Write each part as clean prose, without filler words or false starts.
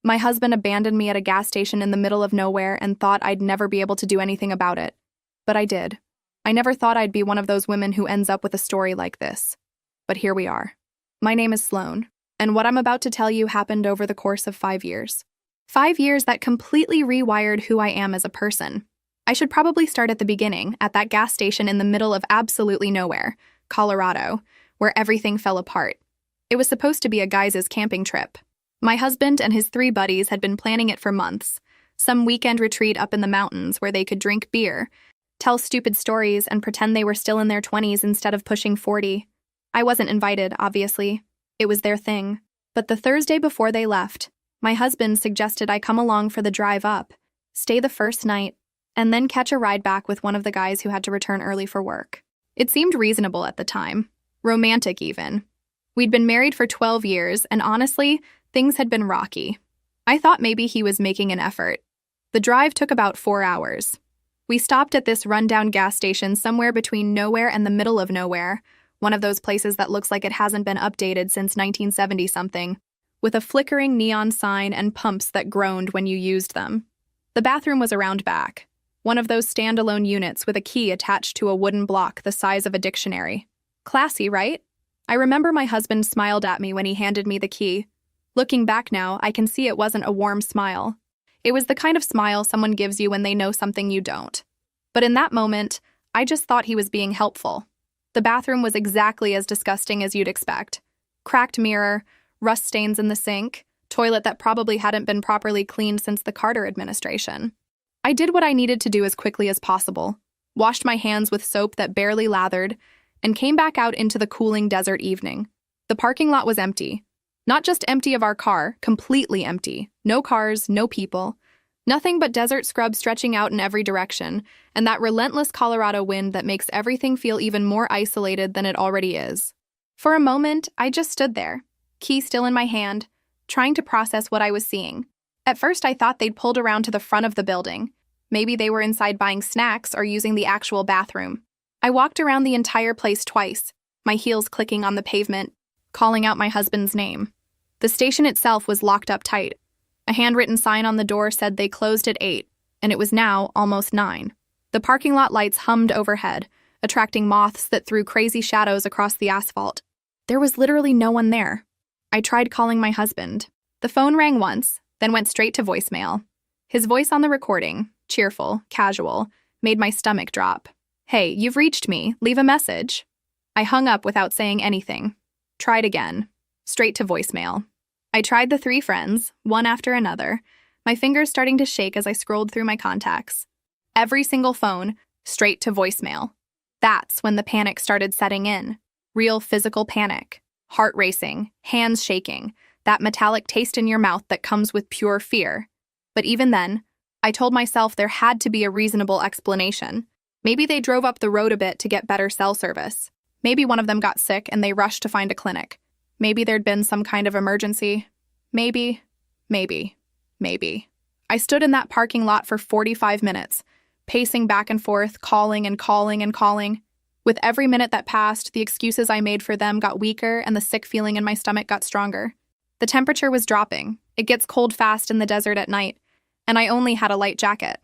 My husband abandoned me at a gas station in the middle of nowhere and thought I'd never be able to do anything about it. But I did. I never thought I'd be one of those women who ends up with a story like this. But here we are. My name is Sloane, and what I'm about to tell you happened over the course of 5 years. 5 years that completely rewired who I am as a person. I should probably start at the beginning, at that gas station in the middle of absolutely nowhere, Colorado, where everything fell apart. It was supposed to be a guys' camping trip. My husband and his 3 buddies had been planning it for months. Some weekend retreat up in the mountains where they could drink beer, tell stupid stories, and pretend they were still in their 20s instead of pushing 40. I wasn't invited, obviously. It was their thing. But the Thursday before they left, my husband suggested I come along for the drive up, stay the first night, and then catch a ride back with one of the guys who had to return early for work. It seemed reasonable at the time. Romantic, even. We'd been married for 12 years, and honestly, things had been rocky. I thought maybe he was making an effort. The drive took about 4 hours. We stopped at this rundown gas station somewhere between nowhere and the middle of nowhere, one of those places that looks like it hasn't been updated since 1970-something, with a flickering neon sign and pumps that groaned when you used them. The bathroom was around back, one of those standalone units with a key attached to a wooden block the size of a dictionary. Classy, right? I remember my husband smiled at me when he handed me the key. Looking back now, I can see it wasn't a warm smile. It was the kind of smile someone gives you when they know something you don't. But in that moment, I just thought he was being helpful. The bathroom was exactly as disgusting as you'd expect. Cracked mirror, rust stains in the sink, toilet that probably hadn't been properly cleaned since the Carter administration. I did what I needed to do as quickly as possible, washed my hands with soap that barely lathered, and came back out into the cooling desert evening. The parking lot was empty. Not just empty of our car, completely empty. No cars, no people. Nothing but desert scrub stretching out in every direction, and that relentless Colorado wind that makes everything feel even more isolated than it already is. For a moment, I just stood there, key still in my hand, trying to process what I was seeing. At first, I thought they'd pulled around to the front of the building. Maybe they were inside buying snacks or using the actual bathroom. I walked around the entire place twice, my heels clicking on the pavement, calling out my husband's name. The station itself was locked up tight. A handwritten sign on the door said they closed at 8, and it was now almost 9. The parking lot lights hummed overhead, attracting moths that threw crazy shadows across the asphalt. There was literally no one there. I tried calling my husband. The phone rang once, then went straight to voicemail. His voice on the recording, cheerful, casual, made my stomach drop. "Hey, you've reached me. Leave a message." I hung up without saying anything. Tried again. Straight to voicemail. I tried the 3 friends, one after another, my fingers starting to shake as I scrolled through my contacts. Every single phone, straight to voicemail. That's when the panic started setting in. Real physical panic. Heart racing, hands shaking, that metallic taste in your mouth that comes with pure fear. But even then, I told myself there had to be a reasonable explanation. Maybe they drove up the road a bit to get better cell service. Maybe one of them got sick and they rushed to find a clinic. Maybe there'd been some kind of emergency. Maybe. I stood in that parking lot for 45 minutes, pacing back and forth, calling and calling and calling. With every minute that passed, the excuses I made for them got weaker and the sick feeling in my stomach got stronger. The temperature was dropping. It gets cold fast in the desert at night, and I only had a light jacket.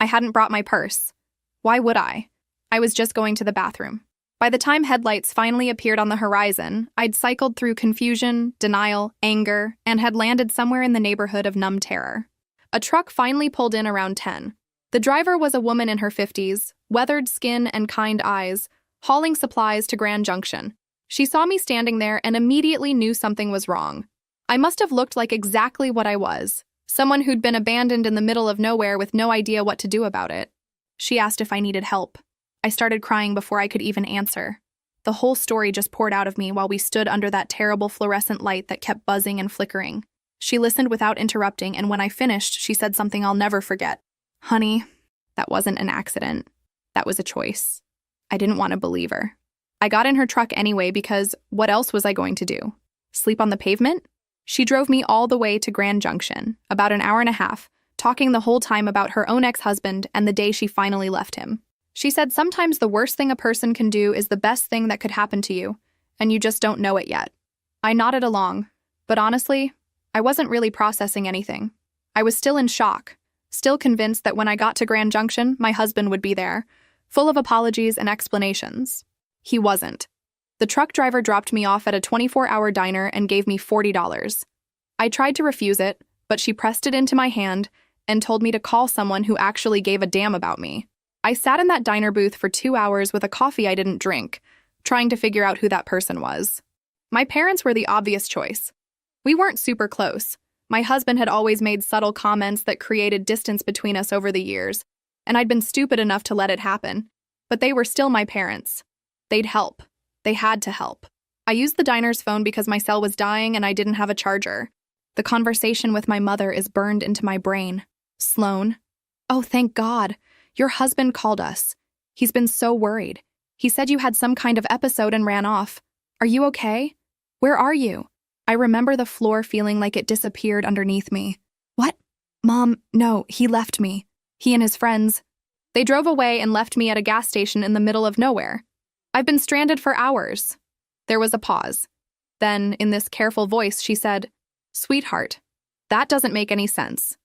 I hadn't brought my purse. Why would I? I was just going to the bathroom. By the time headlights finally appeared on the horizon, I'd cycled through confusion, denial, anger, and had landed somewhere in the neighborhood of numb terror. A truck finally pulled in around 10. The driver was a woman in her 50s, weathered skin and kind eyes, hauling supplies to Grand Junction. She saw me standing there and immediately knew something was wrong. I must have looked like exactly what I was, someone who'd been abandoned in the middle of nowhere with no idea what to do about it. She asked if I needed help. I started crying before I could even answer. The whole story just poured out of me while we stood under that terrible fluorescent light that kept buzzing and flickering. She listened without interrupting, and when I finished, she said something I'll never forget. "Honey, that wasn't an accident. That was a choice." I didn't want to believe her. I got in her truck anyway because what else was I going to do? Sleep on the pavement? She drove me all the way to Grand Junction, about an hour and a half, talking the whole time about her own ex-husband and the day she finally left him. She said sometimes the worst thing a person can do is the best thing that could happen to you, and you just don't know it yet. I nodded along, but honestly, I wasn't really processing anything. I was still in shock, still convinced that when I got to Grand Junction, my husband would be there, full of apologies and explanations. He wasn't. The truck driver dropped me off at a 24-hour diner and gave me $40. I tried to refuse it, but she pressed it into my hand and told me to call someone who actually gave a damn about me. I sat in that diner booth for 2 hours with a coffee I didn't drink, trying to figure out who that person was. My parents were the obvious choice. We weren't super close. My husband had always made subtle comments that created distance between us over the years, and I'd been stupid enough to let it happen. But they were still my parents. They'd help. They had to help. I used the diner's phone because my cell was dying and I didn't have a charger. The conversation with my mother is burned into my brain. Sloan. Oh, thank God. Your husband called us. He's been so worried. He said you had some kind of episode and ran off. Are you okay? Where are you? I remember the floor feeling like it disappeared underneath me. What? Mom, no, he left me. He and his friends. They drove away and left me at a gas station in the middle of nowhere. I've been stranded for hours. There was a pause. Then, in this careful voice, she said, Sweetheart, that doesn't make any sense.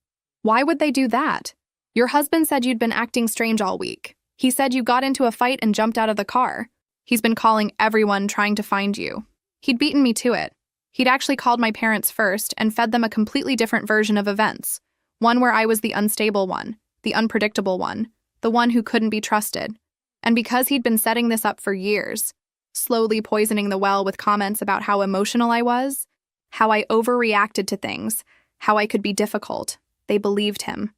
Why would they do that? Your husband said you'd been acting strange all week. He said you got into a fight and jumped out of the car. He's been calling everyone trying to find you. He'd beaten me to it. He'd actually called my parents first and fed them a completely different version of events. One where I was the unstable one, the unpredictable one, the one who couldn't be trusted. And because he'd been setting this up for years, slowly poisoning the well with comments about how emotional I was, how I overreacted to things, how I could be difficult, they believed him.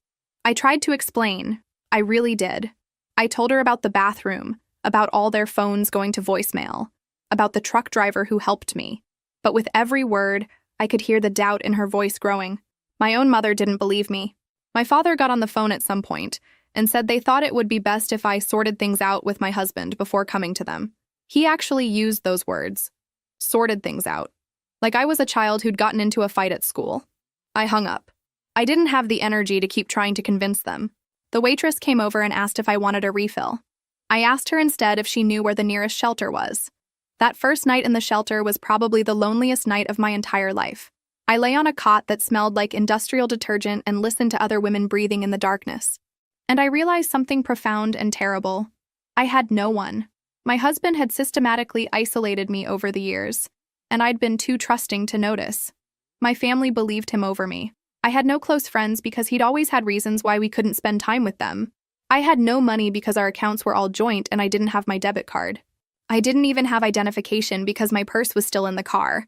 I tried to explain. I really did. I told her about the bathroom, about all their phones going to voicemail, about the truck driver who helped me. But with every word, I could hear the doubt in her voice growing. My own mother didn't believe me. My father got on the phone at some point and said they thought it would be best if I sorted things out with my husband before coming to them. He actually used those words. Sorted things out. Like I was a child who'd gotten into a fight at school. I hung up. I didn't have the energy to keep trying to convince them. The waitress came over and asked if I wanted a refill. I asked her instead if she knew where the nearest shelter was. That first night in the shelter was probably the loneliest night of my entire life. I lay on a cot that smelled like industrial detergent and listened to other women breathing in the darkness. And I realized something profound and terrible. I had no one. My husband had systematically isolated me over the years, and I'd been too trusting to notice. My family believed him over me. I had no close friends because he'd always had reasons why we couldn't spend time with them. I had no money because our accounts were all joint and I didn't have my debit card. I didn't even have identification because my purse was still in the car.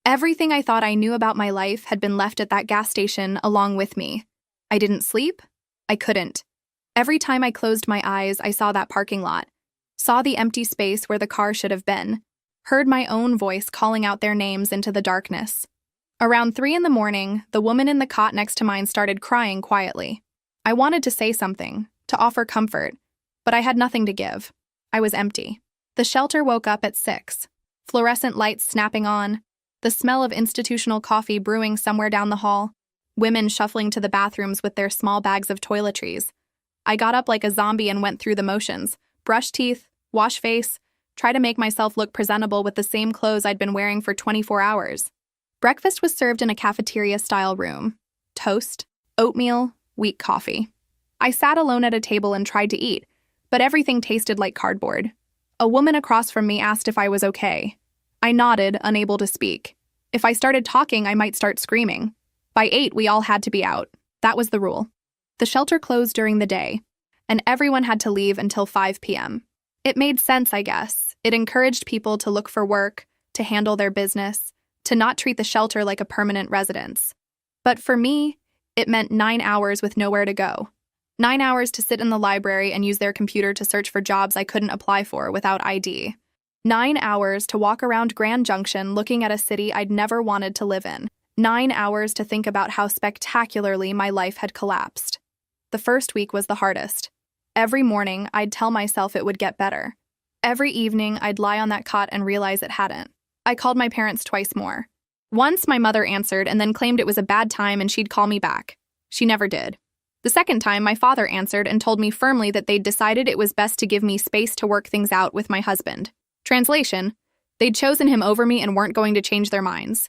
Everything I thought I knew about my life had been left at that gas station along with me. I didn't sleep. I couldn't. Every time I closed my eyes, I saw that parking lot, saw the empty space where the car should have been, heard my own voice calling out their names into the darkness. Around 3 a.m, the woman in the cot next to mine started crying quietly. I wanted to say something, to offer comfort, but I had nothing to give. I was empty. The shelter woke up at 6. Fluorescent lights snapping on, the smell of institutional coffee brewing somewhere down the hall, women shuffling to the bathrooms with their small bags of toiletries. I got up like a zombie and went through the motions, brushed teeth, washed face, try to make myself look presentable with the same clothes I'd been wearing for 24 hours. Breakfast was served in a cafeteria-style room. Toast, oatmeal, weak coffee. I sat alone at a table and tried to eat, but everything tasted like cardboard. A woman across from me asked if I was okay. I nodded, unable to speak. If I started talking, I might start screaming. By 8, we all had to be out. That was the rule. The shelter closed during the day, and everyone had to leave until 5 p.m. It made sense, I guess. It encouraged people to look for work, to handle their business, to not treat the shelter like a permanent residence. But for me, it meant 9 hours with nowhere to go. 9 hours to sit in the library and use their computer to search for jobs I couldn't apply for without ID. 9 hours to walk around Grand Junction looking at a city I'd never wanted to live in. 9 hours to think about how spectacularly my life had collapsed. The first week was the hardest. Every morning, I'd tell myself it would get better. Every evening, I'd lie on that cot and realize it hadn't. I called my parents twice more. Once, my mother answered and then claimed it was a bad time and she'd call me back. She never did. The second time, my father answered and told me firmly that they'd decided it was best to give me space to work things out with my husband. Translation, they'd chosen him over me and weren't going to change their minds.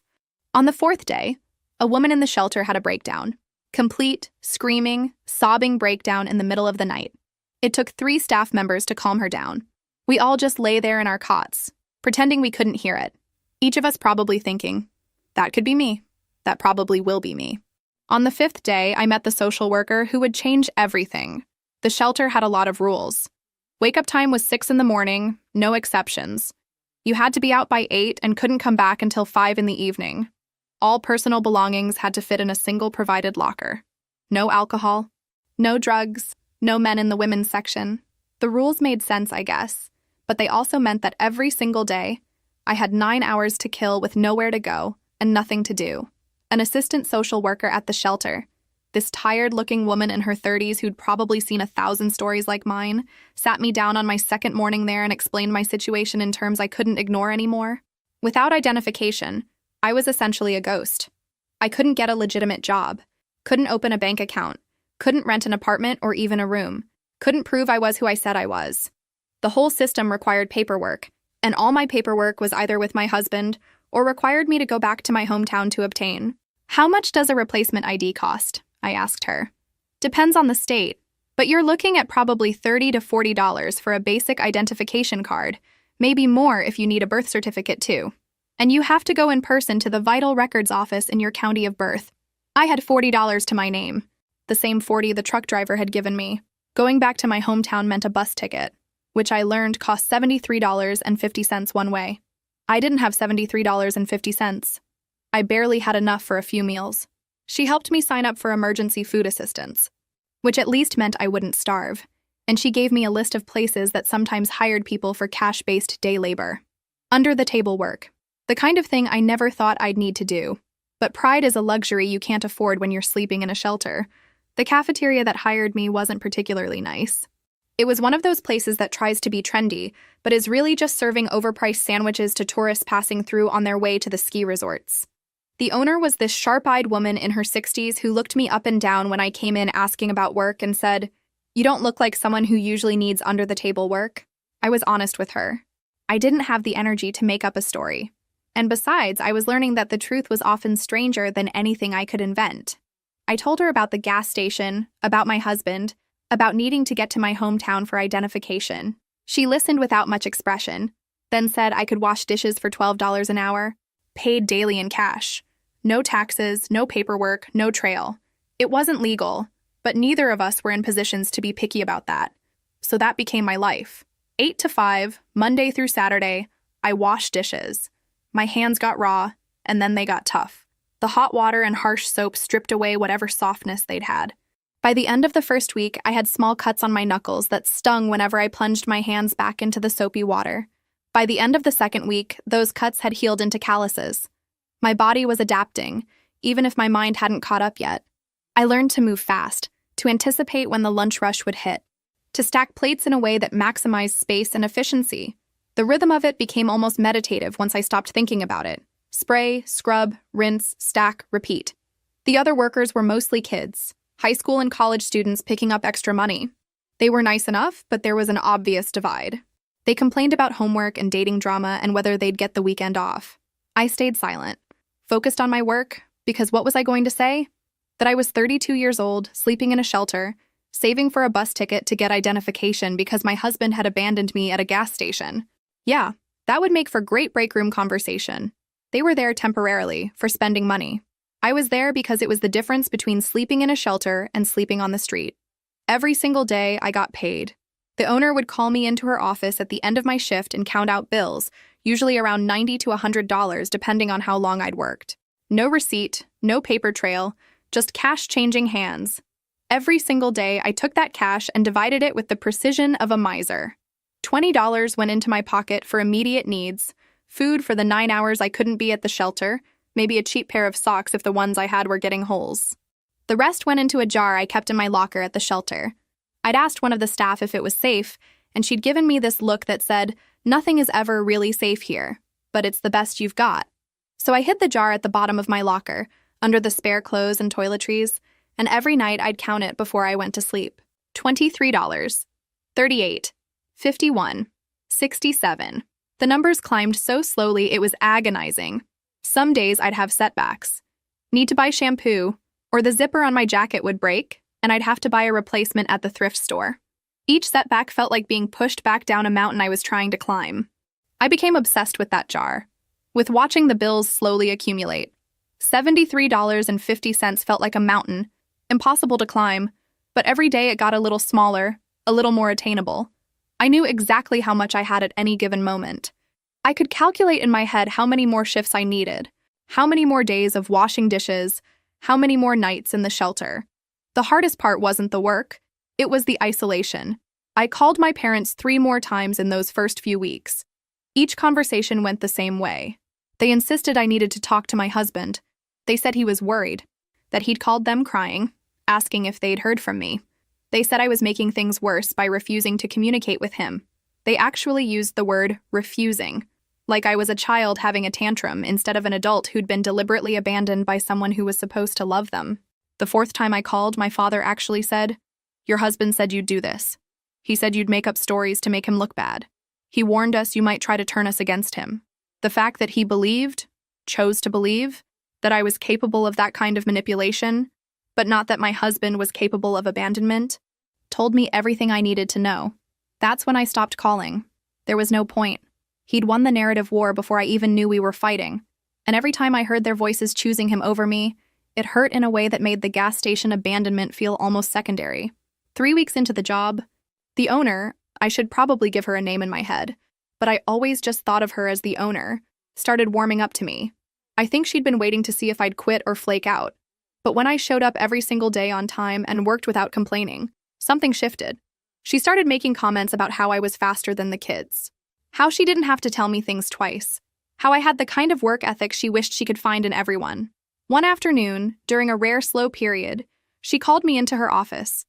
On the 4th day, A woman in the shelter had a breakdown. Complete, screaming, sobbing breakdown in the middle of the night. It took 3 staff members to calm her down. We all just lay there in our cots, pretending we couldn't hear it. Each of us probably thinking, that could be me. That probably will be me. On the 5th day, I met the social worker who would change everything. The shelter had a lot of rules. Wake-up time was 6 in the morning, no exceptions. You had to be out by 8 and couldn't come back until 5 in the evening. All personal belongings had to fit in a single provided locker. No alcohol, no drugs, no men in the women's section. The rules made sense, I guess, but they also meant that every single day, I had 9 hours to kill with nowhere to go and nothing to do. An assistant social worker at the shelter, this tired-looking woman in her 30s who'd probably seen 1,000 stories like mine, sat me down on my second morning there and explained my situation in terms I couldn't ignore anymore. Without identification, I was essentially a ghost. I couldn't get a legitimate job, couldn't open a bank account, couldn't rent an apartment or even a room, couldn't prove I was who I said I was. The whole system required paperwork, and all my paperwork was either with my husband or required me to go back to my hometown to obtain. How much does a replacement ID cost? I asked her. Depends on the state, but you're looking at probably $30 to $40 for a basic identification card, maybe more if you need a birth certificate too. And you have to go in person to the vital records office in your county of birth. I had $40 to my name, the same $40 the truck driver had given me. Going back to my hometown meant a bus ticket, which I learned cost $73.50 one way. I didn't have $73.50. I barely had enough for a few meals. She helped me sign up for emergency food assistance, which at least meant I wouldn't starve, and she gave me a list of places that sometimes hired people for cash-based day labor. Under-the-table work, the kind of thing I never thought I'd need to do. But pride is a luxury you can't afford when you're sleeping in a shelter. The cafeteria that hired me wasn't particularly nice. It was one of those places that tries to be trendy, but is really just serving overpriced sandwiches to tourists passing through on their way to the ski resorts. The owner was this sharp-eyed woman in her 60s who looked me up and down when I came in asking about work and said, "You don't look like someone who usually needs under-the-table work." I was honest with her. I didn't have the energy to make up a story. And besides, I was learning that the truth was often stranger than anything I could invent. I told her about the gas station, about my husband, about needing to get to my hometown for identification. She listened without much expression, then said I could wash dishes for $12 an hour, paid daily in cash. No taxes, no paperwork, no trail. It wasn't legal, but neither of us were in positions to be picky about that. So that became my life. 8 to 5, Monday through Saturday, I washed dishes. My hands got raw, and then they got tough. The hot water and harsh soap stripped away whatever softness they'd had. By the end of the first week, I had small cuts on my knuckles that stung whenever I plunged my hands back into the soapy water. By the end of the second week, those cuts had healed into calluses. My body was adapting, even if my mind hadn't caught up yet. I learned to move fast, to anticipate when the lunch rush would hit, to stack plates in a way that maximized space and efficiency. The rhythm of it became almost meditative once I stopped thinking about it. Spray, scrub, rinse, stack, repeat. The other workers were mostly kids, high school and college students picking up extra money. They were nice enough, but there was an obvious divide. They complained about homework and dating drama and whether they'd get the weekend off. I stayed silent, focused on my work, because what was I going to say? That I was 32 years old, sleeping in a shelter, saving for a bus ticket to get identification because my husband had abandoned me at a gas station. Yeah, that would make for great break room conversation. They were there temporarily, for spending money. I was there because it was the difference between sleeping in a shelter and sleeping on the street. Every single day, I got paid. The owner would call me into her office at the end of my shift and count out bills, usually around $90 to $100 depending on how long I'd worked. No receipt, no paper trail, just cash changing hands. Every single day, I took that cash and divided it with the precision of a miser. $20 went into my pocket for immediate needs, food for the 9 hours I couldn't be at the shelter, maybe a cheap pair of socks if the ones I had were getting holes. The rest went into a jar I kept in my locker at the shelter. I'd asked one of the staff if it was safe, and she'd given me this look that said, "Nothing is ever really safe here, but it's the best you've got." So I hid the jar at the bottom of my locker, under the spare clothes and toiletries, and every night I'd count it before I went to sleep. $23, $38, $51, $67. The numbers climbed so slowly it was agonizing. Some days I'd have setbacks. need to buy shampoo, or the zipper on my jacket would break, and I'd have to buy a replacement at the thrift store. Each setback felt like being pushed back down a mountain I was trying to climb. I became obsessed with that jar, with watching the bills slowly accumulate. $73.50 felt like a mountain, impossible to climb, but every day it got a little smaller, a little more attainable. I knew exactly how much I had at any given moment. I could calculate in my head how many more shifts I needed, how many more days of washing dishes, how many more nights in the shelter. The hardest part wasn't the work, it was the isolation. I called my parents 3 more times in those first few weeks. Each conversation went the same way. They insisted I needed to talk to my husband. They said he was worried, that he'd called them crying, asking if they'd heard from me. They said I was making things worse by refusing to communicate with him. They actually used the word refusing, like I was a child having a tantrum instead of an adult who'd been deliberately abandoned by someone who was supposed to love them. The 4th time I called, my father actually said, "Your husband said you'd do this. He said you'd make up stories to make him look bad. He warned us you might try to turn us against him." The fact that he chose to believe, that I was capable of that kind of manipulation, but not that my husband was capable of abandonment, told me everything I needed to know. That's when I stopped calling. There was no point. He'd won the narrative war before I even knew we were fighting, and every time I heard their voices choosing him over me, it hurt in a way that made the gas station abandonment feel almost secondary. 3 weeks into the job, the owner, I should probably give her a name in my head, but I always just thought of her as the owner, started warming up to me. I think she'd been waiting to see if I'd quit or flake out. But when I showed up every single day on time and worked without complaining, something shifted. She started making comments about how I was faster than the kids, how she didn't have to tell me things twice, how I had the kind of work ethic she wished she could find in everyone. One afternoon, during a rare slow period, she called me into her office.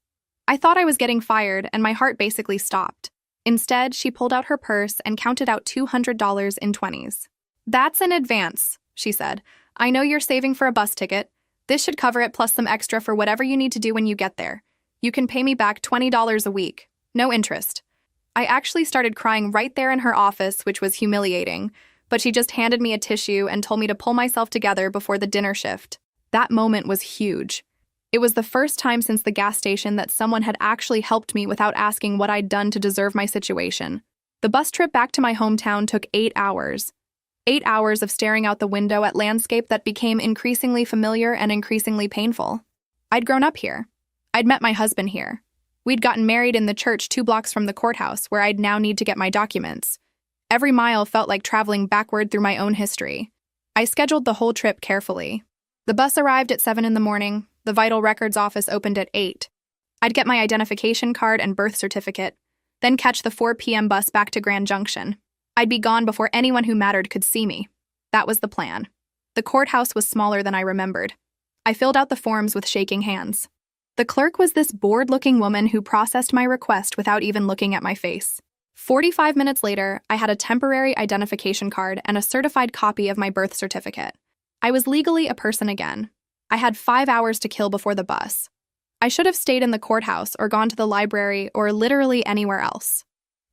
I thought I was getting fired, and my heart basically stopped. Instead, she pulled out her purse and counted out $200 in 20s. "That's an advance," she said. "I know you're saving for a bus ticket. This should cover it plus some extra for whatever you need to do when you get there. You can pay me back $20 a week. No interest." I actually started crying right there in her office, which was humiliating, but she just handed me a tissue and told me to pull myself together before the dinner shift. That moment was huge. It was the first time since the gas station that someone had actually helped me without asking what I'd done to deserve my situation. The bus trip back to my hometown took 8 hours. 8 hours of staring out the window at landscape that became increasingly familiar and increasingly painful. I'd grown up here. I'd met my husband here. We'd gotten married in the church 2 blocks from the courthouse, where I'd now need to get my documents. Every mile felt like traveling backward through my own history. I scheduled the whole trip carefully. The bus arrived at 7 in the morning. The Vital Records office opened at 8. I'd get my identification card and birth certificate, then catch the 4 p.m. bus back to Grand Junction. I'd be gone before anyone who mattered could see me. That was the plan. The courthouse was smaller than I remembered. I filled out the forms with shaking hands. The clerk was this bored-looking woman who processed my request without even looking at my face. 45 minutes later, I had a temporary identification card and a certified copy of my birth certificate. I was legally a person again. I had 5 hours to kill before the bus. I should have stayed in the courthouse or gone to the library or literally anywhere else.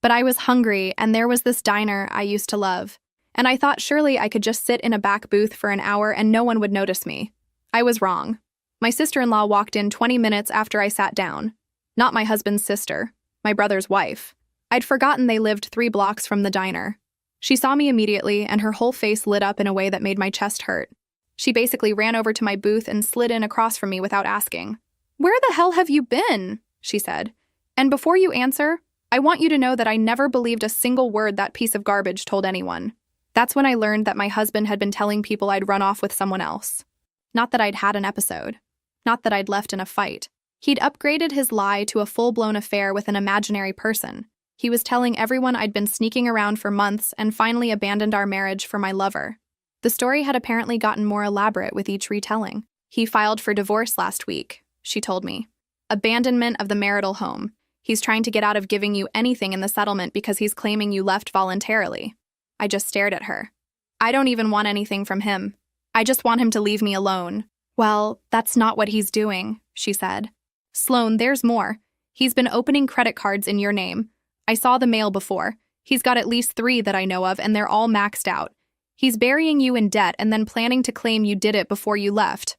But I was hungry, and there was this diner I used to love, and I thought surely I could just sit in a back booth for an hour and no one would notice me. I was wrong. My sister-in-law walked in 20 minutes after I sat down. Not my husband's sister, my brother's wife. I'd forgotten they lived 3 blocks from the diner. She saw me immediately, and her whole face lit up in a way that made my chest hurt. She basically ran over to my booth and slid in across from me without asking. "Where the hell have you been?" she said. "And before you answer, I want you to know that I never believed a single word that piece of garbage told anyone." That's when I learned that my husband had been telling people I'd run off with someone else. Not that I'd had an episode. Not that I'd left in a fight. He'd upgraded his lie to a full-blown affair with an imaginary person. He was telling everyone I'd been sneaking around for months and finally abandoned our marriage for my lover. The story had apparently gotten more elaborate with each retelling. "He filed for divorce last week," she told me. "Abandonment of the marital home. He's trying to get out of giving you anything in the settlement because he's claiming you left voluntarily." I just stared at her. "I don't even want anything from him. I just want him to leave me alone." "Well, that's not what he's doing," she said. "Sloan, there's more. He's been opening credit cards in your name. I saw the mail before. He's got at least 3 that I know of, and they're all maxed out. He's burying you in debt and then planning to claim you did it before you left.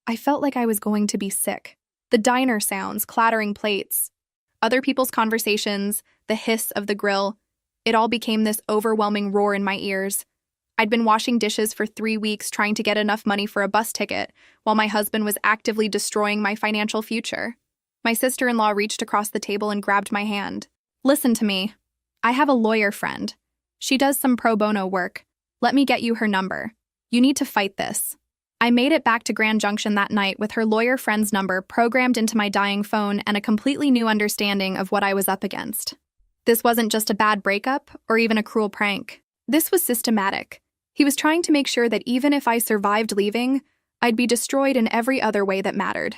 I felt like I was going to be sick. The diner sounds, clattering plates, other people's conversations, the hiss of the grill, it all became this overwhelming roar in my ears. I'd been washing dishes for 3 weeks trying to get enough money for a bus ticket, while my husband was actively destroying my financial future. My sister-in-law reached across the table and grabbed my hand. "Listen to me. I have a lawyer friend. She does some pro bono work. Let me get you her number. You need to fight this." I made it back to Grand Junction that night with her lawyer friend's number programmed into my dying phone and a completely new understanding of what I was up against. This wasn't just a bad breakup or even a cruel prank. This was systematic. He was trying to make sure that even if I survived leaving, I'd be destroyed in every other way that mattered.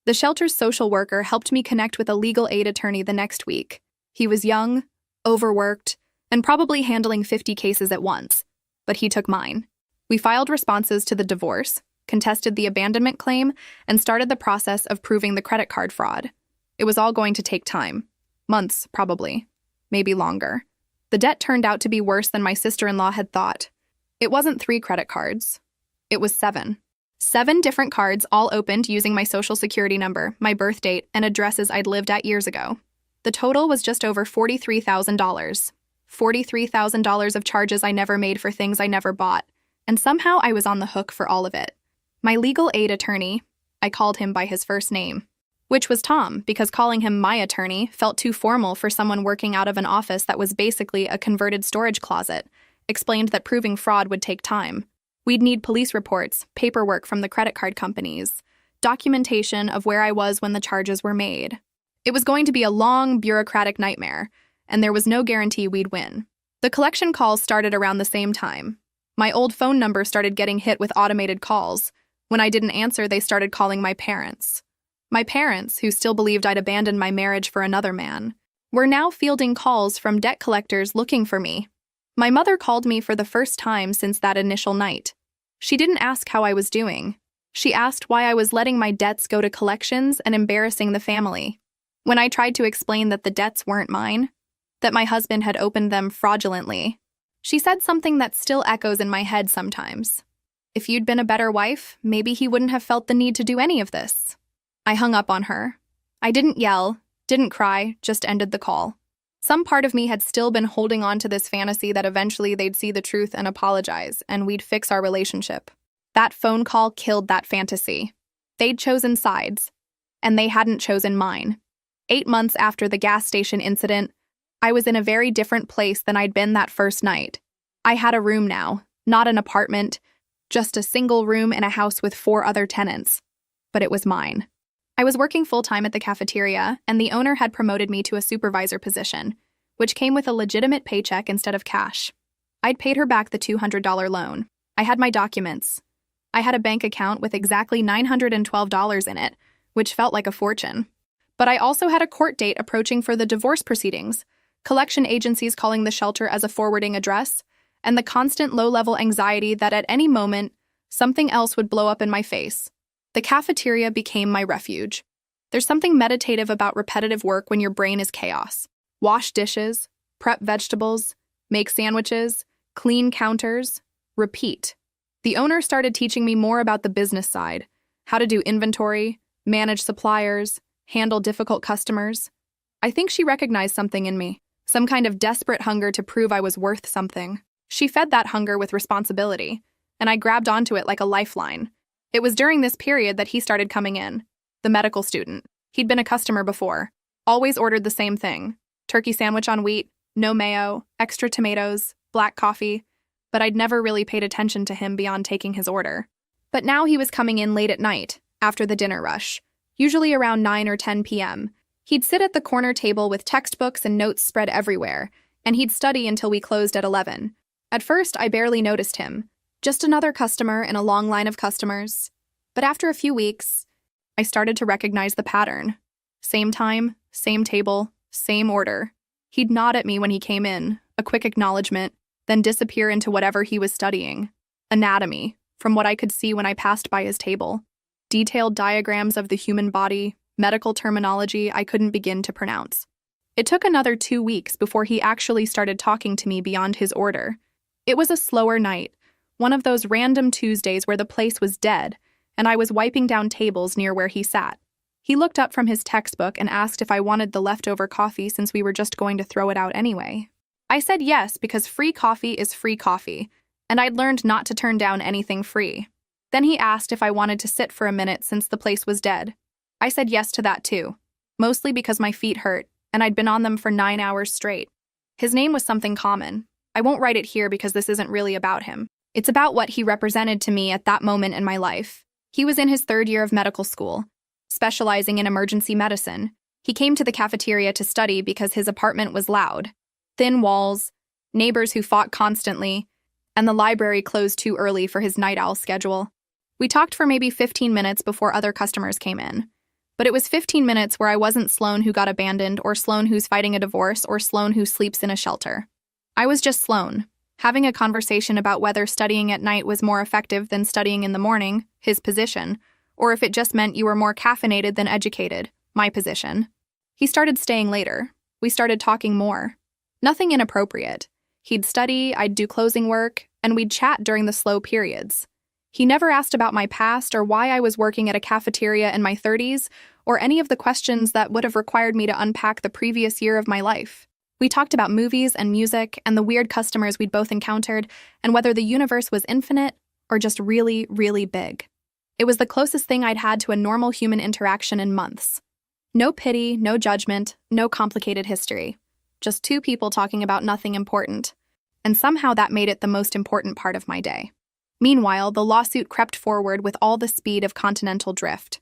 The shelter's social worker helped me connect with a legal aid attorney the next week. He was young, overworked, and probably handling 50 cases at once, but he took mine. We filed responses to the divorce, contested the abandonment claim, and started the process of proving the credit card fraud. It was all going to take time. Months, probably. Maybe longer. The debt turned out to be worse than my sister-in-law had thought. It wasn't 3 credit cards. It was 7. 7 different cards, all opened using my social security number, my birth date, and addresses I'd lived at years ago. The total was just over $43,000. $43,000 of charges I never made for things I never bought, and somehow I was on the hook for all of it. My legal aid attorney, I called him by his first name, which was Tom, because calling him my attorney felt too formal for someone working out of an office that was basically a converted storage closet, explained that proving fraud would take time. We'd need police reports, paperwork from the credit card companies, documentation of where I was when the charges were made. It was going to be a long, bureaucratic nightmare, and there was no guarantee we'd win. The collection calls started around the same time. My old phone number started getting hit with automated calls. When I didn't answer, they started calling my parents. My parents, who still believed I'd abandoned my marriage for another man, were now fielding calls from debt collectors looking for me. My mother called me for the first time since that initial night. She didn't ask how I was doing. She asked why I was letting my debts go to collections and embarrassing the family. When I tried to explain that the debts weren't mine, that my husband had opened them fraudulently, she said something that still echoes in my head sometimes. If you'd been a better wife, maybe he wouldn't have felt the need to do any of this. I hung up on her. I didn't yell, didn't cry, just ended the call. Some part of me had still been holding on to this fantasy that eventually they'd see the truth and apologize, and we'd fix our relationship. That phone call killed that fantasy. They'd chosen sides, and they hadn't chosen mine. 8 months after the gas station incident, I was in a very different place than I'd been that first night. I had a room now, not an apartment, just a single room in a house with 4 other tenants. But it was mine. I was working full-time at the cafeteria, and the owner had promoted me to a supervisor position, which came with a legitimate paycheck instead of cash. I'd paid her back the $200 loan. I had my documents. I had a bank account with exactly $912 in it, which felt like a fortune. But I also had a court date approaching for the divorce proceedings, collection agencies calling the shelter as a forwarding address, and the constant low-level anxiety that at any moment, something else would blow up in my face. The cafeteria became my refuge. There's something meditative about repetitive work when your brain is chaos. Wash dishes, prep vegetables, make sandwiches, clean counters, repeat. The owner started teaching me more about the business side, how to do inventory, manage suppliers, handle difficult customers. I think she recognized something in me, some kind of desperate hunger to prove I was worth something. She fed that hunger with responsibility, and I grabbed onto it like a lifeline. It was during this period that he started coming in, the medical student. He'd been a customer before, always ordered the same thing, turkey sandwich on wheat, no mayo, extra tomatoes, black coffee, but I'd never really paid attention to him beyond taking his order. But now he was coming in late at night, after the dinner rush, usually around 9 or 10 p.m. He'd sit at the corner table with textbooks and notes spread everywhere, and he'd study until we closed at 11. At first, I barely noticed him. Just another customer in a long line of customers. But after a few weeks, I started to recognize the pattern. Same time, same table, same order. He'd nod at me when he came in, a quick acknowledgement, then disappear into whatever he was studying. Anatomy, from what I could see when I passed by his table. Detailed diagrams of the human body, medical terminology I couldn't begin to pronounce. It took another 2 weeks before he actually started talking to me beyond his order. It was a slower night. One of those random Tuesdays where the place was dead, and I was wiping down tables near where he sat. He looked up from his textbook and asked if I wanted the leftover coffee since we were just going to throw it out anyway. I said yes because free coffee is free coffee, and I'd learned not to turn down anything free. Then he asked if I wanted to sit for a minute since the place was dead. I said yes to that too, mostly because my feet hurt, and I'd been on them for 9 hours straight. His name was something common. I won't write it here because this isn't really about him. It's about what he represented to me at that moment in my life. He was in his 3rd year of medical school, specializing in emergency medicine. He came to the cafeteria to study because his apartment was loud. Thin walls, neighbors who fought constantly, and the library closed too early for his night owl schedule. We talked for maybe 15 minutes before other customers came in. But it was 15 minutes where I wasn't Sloan who got abandoned, or Sloan who's fighting a divorce, or Sloan who sleeps in a shelter. I was just Sloan, having a conversation about whether studying at night was more effective than studying in the morning, his position, or if it just meant you were more caffeinated than educated, my position. He started staying later. We started talking more. Nothing inappropriate. He'd study, I'd do closing work, and we'd chat during the slow periods. He never asked about my past or why I was working at a cafeteria in my 30s, or any of the questions that would have required me to unpack the previous year of my life. We talked about movies and music and the weird customers we'd both encountered, and whether the universe was infinite or just really, really big. It was the closest thing I'd had to a normal human interaction in months. No pity, no judgment, no complicated history. Just 2 people talking about nothing important. And somehow that made it the most important part of my day. Meanwhile, the lawsuit crept forward with all the speed of continental drift.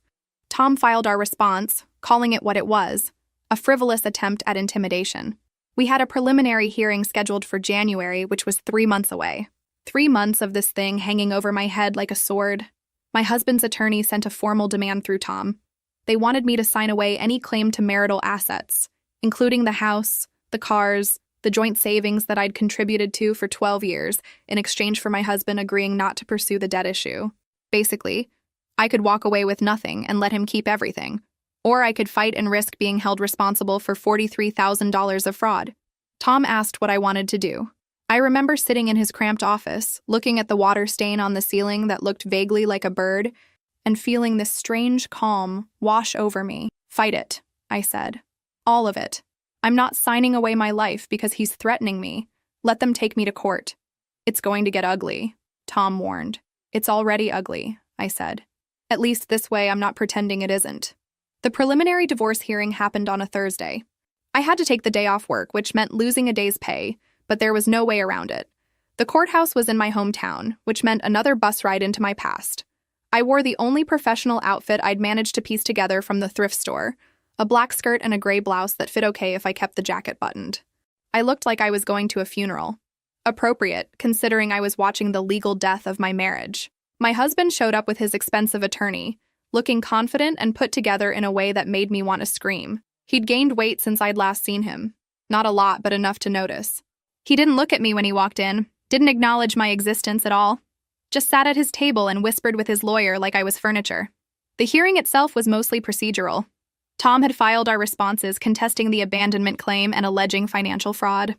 Tom filed our response, calling it what it was, a frivolous attempt at intimidation. We had a preliminary hearing scheduled for January, which was 3 months away. 3 months of this thing hanging over my head like a sword. My husband's attorney sent a formal demand through Tom. They wanted me to sign away any claim to marital assets, including the house, the cars, the joint savings that I'd contributed to for 12 years in exchange for my husband agreeing not to pursue the debt issue. Basically, I could walk away with nothing and let him keep everything, or I could fight and risk being held responsible for $43,000 of fraud. Tom asked what I wanted to do. I remember sitting in his cramped office, looking at the water stain on the ceiling that looked vaguely like a bird, and feeling this strange calm wash over me. Fight it, I said. All of it. I'm not signing away my life because he's threatening me. Let them take me to court. It's going to get ugly, Tom warned. It's already ugly, I said. At least this way I'm not pretending it isn't. The preliminary divorce hearing happened on a Thursday. I had to take the day off work, which meant losing a day's pay, but there was no way around it. The courthouse was in my hometown, which meant another bus ride into my past. I wore the only professional outfit I'd managed to piece together from the thrift store, a black skirt and a gray blouse that fit okay if I kept the jacket buttoned. I looked like I was going to a funeral. Appropriate, considering I was watching the legal death of my marriage. My husband showed up with his expensive attorney, looking confident and put together in a way that made me want to scream. He'd gained weight since I'd last seen him. Not a lot, but enough to notice. He didn't look at me when he walked in, didn't acknowledge my existence at all. Just sat at his table and whispered with his lawyer like I was furniture. The hearing itself was mostly procedural. Tom had filed our responses contesting the abandonment claim and alleging financial fraud.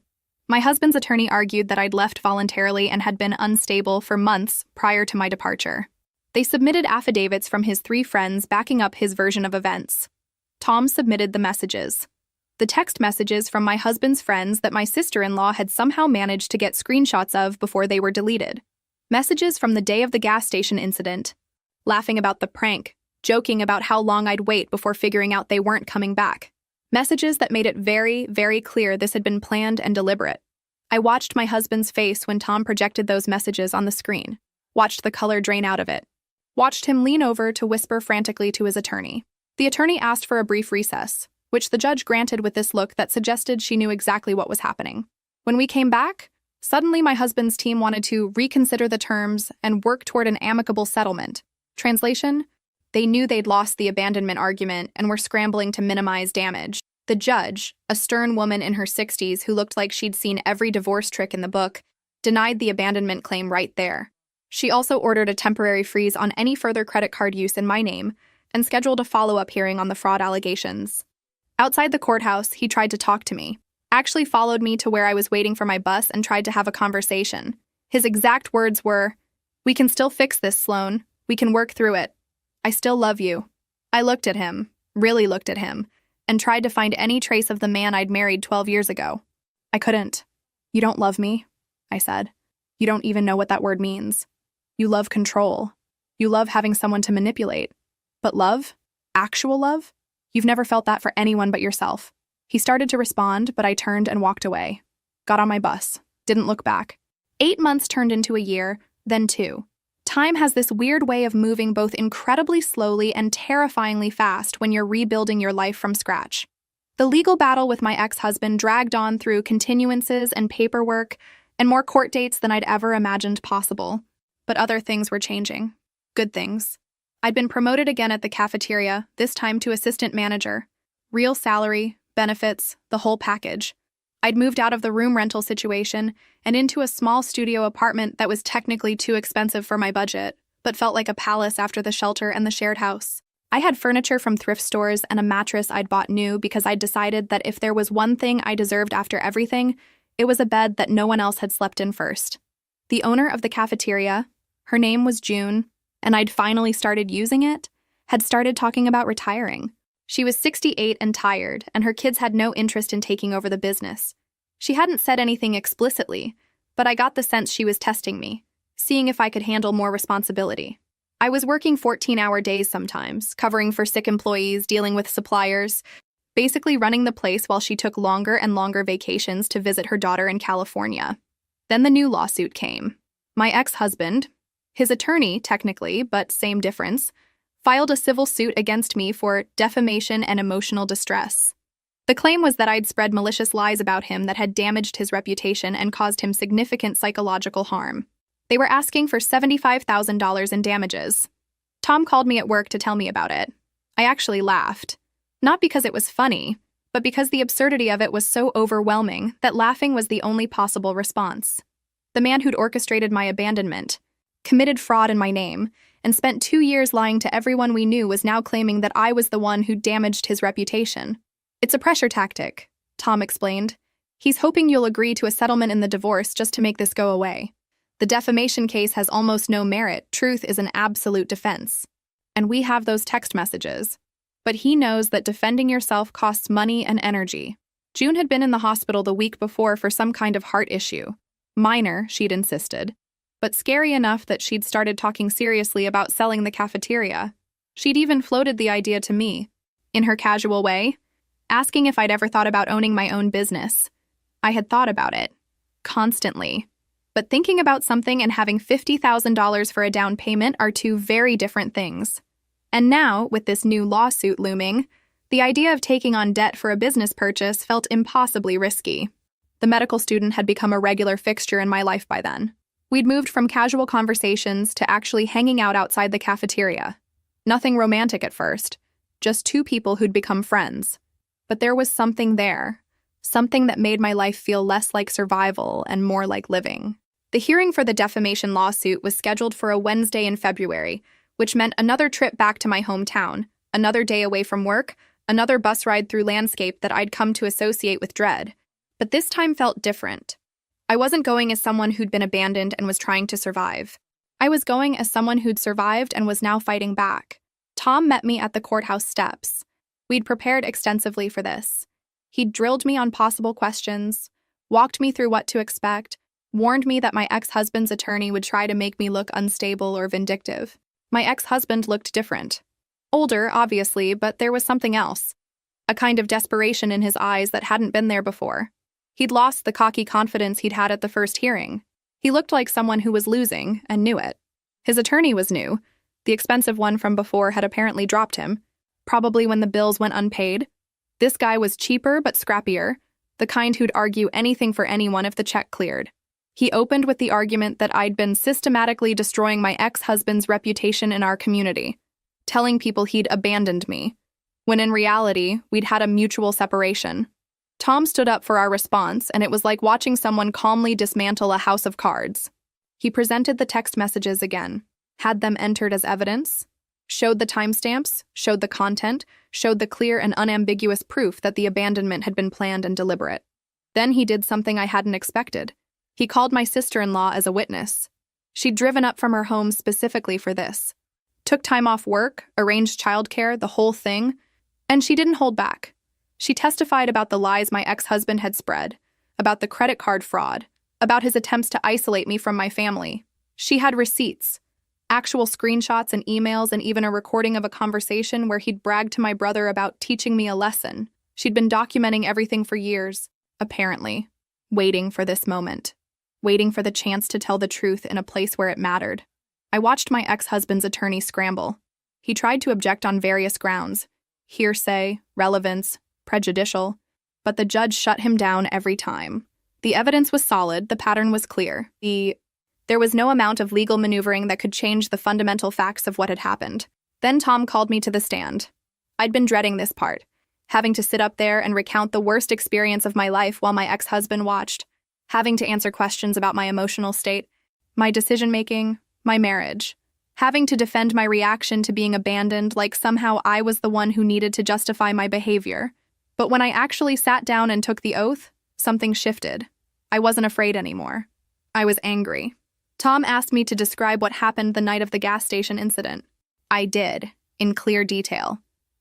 My husband's attorney argued that I'd left voluntarily and had been unstable for months prior to my departure. They submitted affidavits from his 3 friends backing up his version of events. Tom submitted the messages. The text messages from my husband's friends that my sister-in-law had somehow managed to get screenshots of before they were deleted. Messages from the day of the gas station incident, laughing about the prank, joking about how long I'd wait before figuring out they weren't coming back. Messages that made it very, very clear this had been planned and deliberate. I watched my husband's face when Tom projected those messages on the screen, watched the color drain out of it, watched him lean over to whisper frantically to his attorney. The attorney asked for a brief recess, which the judge granted with this look that suggested she knew exactly what was happening. When we came back, suddenly my husband's team wanted to reconsider the terms and work toward an amicable settlement. Translation? They knew they'd lost the abandonment argument and were scrambling to minimize damage. The judge, a stern woman in her 60s who looked like she'd seen every divorce trick in the book, denied the abandonment claim right there. She also ordered a temporary freeze on any further credit card use in my name and scheduled a follow-up hearing on the fraud allegations. Outside the courthouse, he tried to talk to me, actually followed me to where I was waiting for my bus and tried to have a conversation. His exact words were, "We can still fix this, Sloan. We can work through it. I still love you. I looked at him, really looked at him, and tried to find any trace of the man I'd married 12 years ago. I couldn't. You don't love me, I said. You don't even know what that word means. You love control. You love having someone to manipulate. But love? Actual love? You've never felt that for anyone but yourself. He started to respond, but I turned and walked away. Got on my bus. Didn't look back. 8 months turned into a year, then 2. Time has this weird way of moving both incredibly slowly and terrifyingly fast when you're rebuilding your life from scratch. The legal battle with my ex-husband dragged on through continuances and paperwork and more court dates than I'd ever imagined possible. But other things were changing. Good things. I'd been promoted again at the cafeteria, this time to assistant manager. Real salary, benefits, the whole package. I'd moved out of the room rental situation and into a small studio apartment that was technically too expensive for my budget, but felt like a palace after the shelter and the shared house. I had furniture from thrift stores and a mattress I'd bought new because I'd decided that if there was one thing I deserved after everything, it was a bed that no one else had slept in first. The owner of the cafeteria, her name was June, and I'd finally started using it, had started talking about retiring. She was 68 and tired, and her kids had no interest in taking over the business. She hadn't said anything explicitly, but I got the sense she was testing me, seeing if I could handle more responsibility. I was working 14-hour days sometimes, covering for sick employees, dealing with suppliers, basically running the place while she took longer and longer vacations to visit her daughter in California. Then the new lawsuit came. My ex-husband, his attorney technically, but same difference, filed a civil suit against me for defamation and emotional distress. The claim was that I'd spread malicious lies about him that had damaged his reputation and caused him significant psychological harm. They were asking for $75,000 in damages. Tom called me at work to tell me about it. I actually laughed. Not because it was funny, but because the absurdity of it was so overwhelming that laughing was the only possible response. The man who'd orchestrated my abandonment, committed fraud in my name, and spent 2 years lying to everyone we knew was now claiming that I was the one who damaged his reputation. It's a pressure tactic, Tom explained. He's hoping you'll agree to a settlement in the divorce just to make this go away. The defamation case has almost no merit. Truth is an absolute defense. And we have those text messages. But he knows that defending yourself costs money and energy. June had been in the hospital the week before for some kind of heart issue. Minor, she'd insisted, but scary enough that she'd started talking seriously about selling the cafeteria. She'd even floated the idea to me, in her casual way, asking if I'd ever thought about owning my own business. I had thought about it. Constantly. But thinking about something and having $50,000 for a down payment are two very different things. And now, with this new lawsuit looming, the idea of taking on debt for a business purchase felt impossibly risky. The medical student had become a regular fixture in my life by then. We'd moved from casual conversations to actually hanging out outside the cafeteria. Nothing romantic at first, just two people who'd become friends. But there was something there, something that made my life feel less like survival and more like living. The hearing for the defamation lawsuit was scheduled for a Wednesday in February, which meant another trip back to my hometown, another day away from work, another bus ride through landscape that I'd come to associate with dread. But this time felt different. I wasn't going as someone who'd been abandoned and was trying to survive. I was going as someone who'd survived and was now fighting back. Tom met me at the courthouse steps. We'd prepared extensively for this. He'd drilled me on possible questions, walked me through what to expect, warned me that my ex-husband's attorney would try to make me look unstable or vindictive. My ex-husband looked different. Older, obviously, but there was something else. A kind of desperation in his eyes that hadn't been there before. He'd lost the cocky confidence he'd had at the first hearing. He looked like someone who was losing and knew it. His attorney was new. The expensive one from before had apparently dropped him, probably when the bills went unpaid. This guy was cheaper but scrappier, the kind who'd argue anything for anyone if the check cleared. He opened with the argument that I'd been systematically destroying my ex-husband's reputation in our community, telling people he'd abandoned me, when in reality, we'd had a mutual separation. Tom stood up for our response, and it was like watching someone calmly dismantle a house of cards. He presented the text messages again, had them entered as evidence, showed the timestamps, showed the content, showed the clear and unambiguous proof that the abandonment had been planned and deliberate. Then he did something I hadn't expected. He called my sister-in-law as a witness. She'd driven up from her home specifically for this. Took time off work, arranged childcare, the whole thing, and she didn't hold back. She testified about the lies my ex-husband had spread, about the credit card fraud, about his attempts to isolate me from my family. She had receipts, actual screenshots and emails, and even a recording of a conversation where he'd bragged to my brother about teaching me a lesson. She'd been documenting everything for years, apparently, waiting for this moment, waiting for the chance to tell the truth in a place where it mattered. I watched my ex-husband's attorney scramble. He tried to object on various grounds: hearsay, relevance, prejudicial, but the judge shut him down every time. The evidence was solid, the pattern was clear. There was no amount of legal maneuvering that could change the fundamental facts of what had happened. Then Tom called me to the stand. I'd been dreading this part, having to sit up there and recount the worst experience of my life while my ex-husband watched, having to answer questions about my emotional state, my decision-making, my marriage, having to defend my reaction to being abandoned like somehow I was the one who needed to justify my behavior. But when I actually sat down and took the oath, something shifted. I wasn't afraid anymore. I was angry. Tom asked me to describe what happened the night of the gas station incident. I did, in clear detail.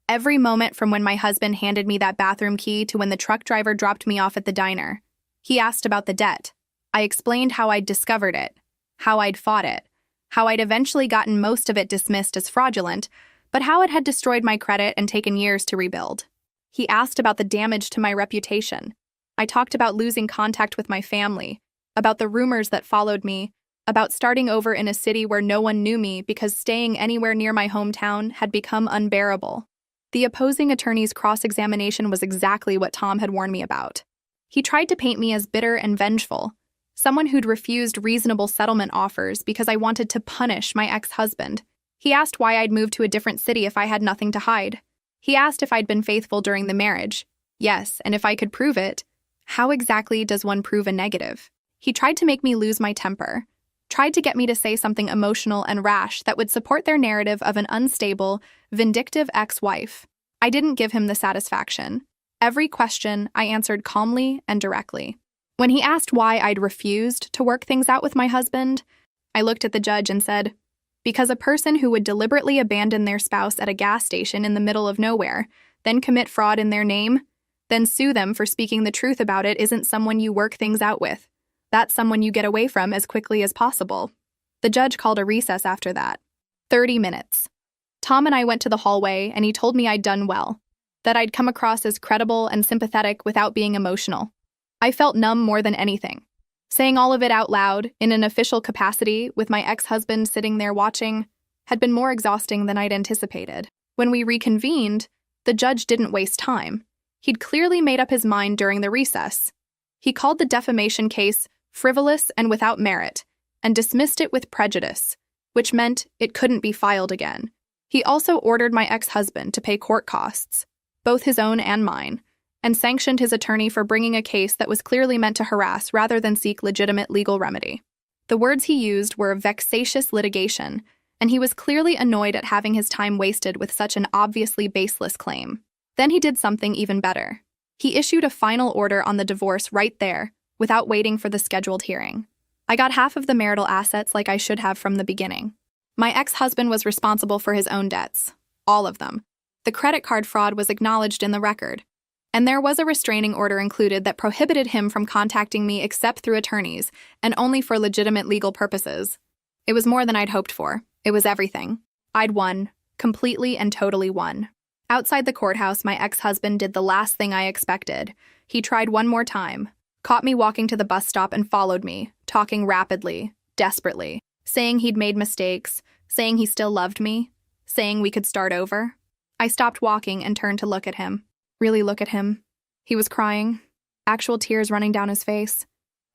Every moment from when my husband handed me that bathroom key to when the truck driver dropped me off at the diner. He asked about the debt. I explained how I'd discovered it, how I'd fought it, how I'd eventually gotten most of it dismissed as fraudulent, but how it had destroyed my credit and taken years to rebuild. He asked about the damage to my reputation. I talked about losing contact with my family, about the rumors that followed me, about starting over in a city where no one knew me because staying anywhere near my hometown had become unbearable. The opposing attorney's cross-examination was exactly what Tom had warned me about. He tried to paint me as bitter and vengeful, someone who'd refused reasonable settlement offers because I wanted to punish my ex-husband. He asked why I'd moved to a different city if I had nothing to hide. He asked if I'd been faithful during the marriage. Yes, and if I could prove it. How exactly does one prove a negative? He tried to make me lose my temper, tried to get me to say something emotional and rash that would support their narrative of an unstable, vindictive ex-wife. I didn't give him the satisfaction. Every question I answered calmly and directly. When he asked why I'd refused to work things out with my husband, I looked at the judge and said, because a person who would deliberately abandon their spouse at a gas station in the middle of nowhere, then commit fraud in their name, then sue them for speaking the truth about it isn't someone you work things out with. That's someone you get away from as quickly as possible. The judge called a recess after that. 30 minutes. Tom and I went to the hallway and he told me I'd done well, that I'd come across as credible and sympathetic without being emotional. I felt numb more than anything. Saying all of it out loud, in an official capacity, with my ex-husband sitting there watching, had been more exhausting than I'd anticipated. When we reconvened, the judge didn't waste time. He'd clearly made up his mind during the recess. He called the defamation case frivolous and without merit, and dismissed it with prejudice, which meant it couldn't be filed again. He also ordered my ex-husband to pay court costs, both his own and mine, and sanctioned his attorney for bringing a case that was clearly meant to harass rather than seek legitimate legal remedy. The words he used were vexatious litigation, and he was clearly annoyed at having his time wasted with such an obviously baseless claim. Then he did something even better. He issued a final order on the divorce right there, without waiting for the scheduled hearing. I got half of the marital assets like I should have from the beginning. My ex-husband was responsible for his own debts, all of them. The credit card fraud was acknowledged in the record, and there was a restraining order included that prohibited him from contacting me except through attorneys, and only for legitimate legal purposes. It was more than I'd hoped for. It was everything. I'd won, completely and totally won. Outside the courthouse, my ex-husband did the last thing I expected. He tried one more time, caught me walking to the bus stop and followed me, talking rapidly, desperately, saying he'd made mistakes, saying he still loved me, saying we could start over. I stopped walking and turned to look at him. Really look at him. He was crying, actual tears running down his face,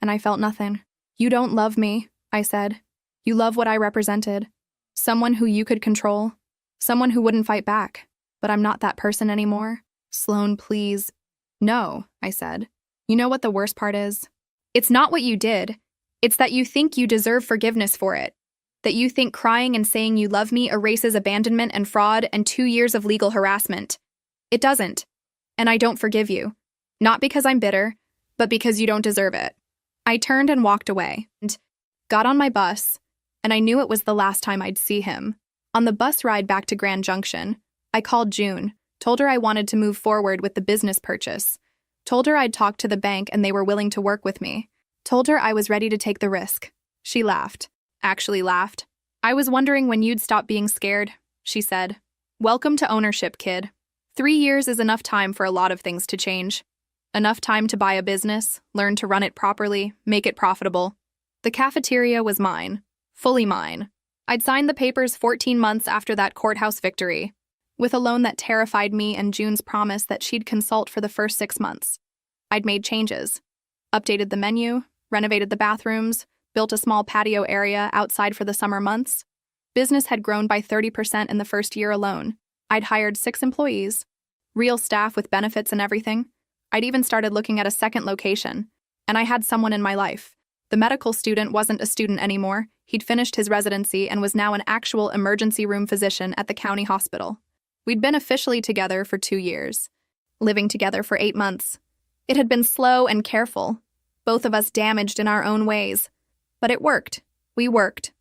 and I felt nothing. You don't love me, I said. You love what I represented. Someone who you could control. Someone who wouldn't fight back. But I'm not that person anymore. Sloan, please. No, I said. You know what the worst part is? It's not what you did. It's that you think you deserve forgiveness for it. That you think crying and saying you love me erases abandonment and fraud and 2 years of legal harassment. It doesn't. And I don't forgive you. Not because I'm bitter, but because you don't deserve it. I turned and walked away, and got on my bus, and I knew it was the last time I'd see him. On the bus ride back to Grand Junction, I called June, told her I wanted to move forward with the business purchase, told her I'd talked to the bank and they were willing to work with me, told her I was ready to take the risk. She laughed. Actually laughed. I was wondering when you'd stop being scared, she said. Welcome to ownership, kid. 3 years is enough time for a lot of things to change. Enough time to buy a business, learn to run it properly, make it profitable. The cafeteria was mine. Fully mine. I'd signed the papers 14 months after that courthouse victory, with a loan that terrified me and June's promise that she'd consult for the first 6 months. I'd made changes. Updated the menu, renovated the bathrooms, built a small patio area outside for the summer months. Business had grown by 30% in the first year alone. I'd hired 6 employees, real staff with benefits and everything. I'd even started looking at a second location, and I had someone in my life. The medical student wasn't a student anymore. He'd finished his residency and was now an actual emergency room physician at the county hospital. We'd been officially together for 2 years, living together for 8 months. It had been slow and careful, both of us damaged in our own ways. But it worked. We worked.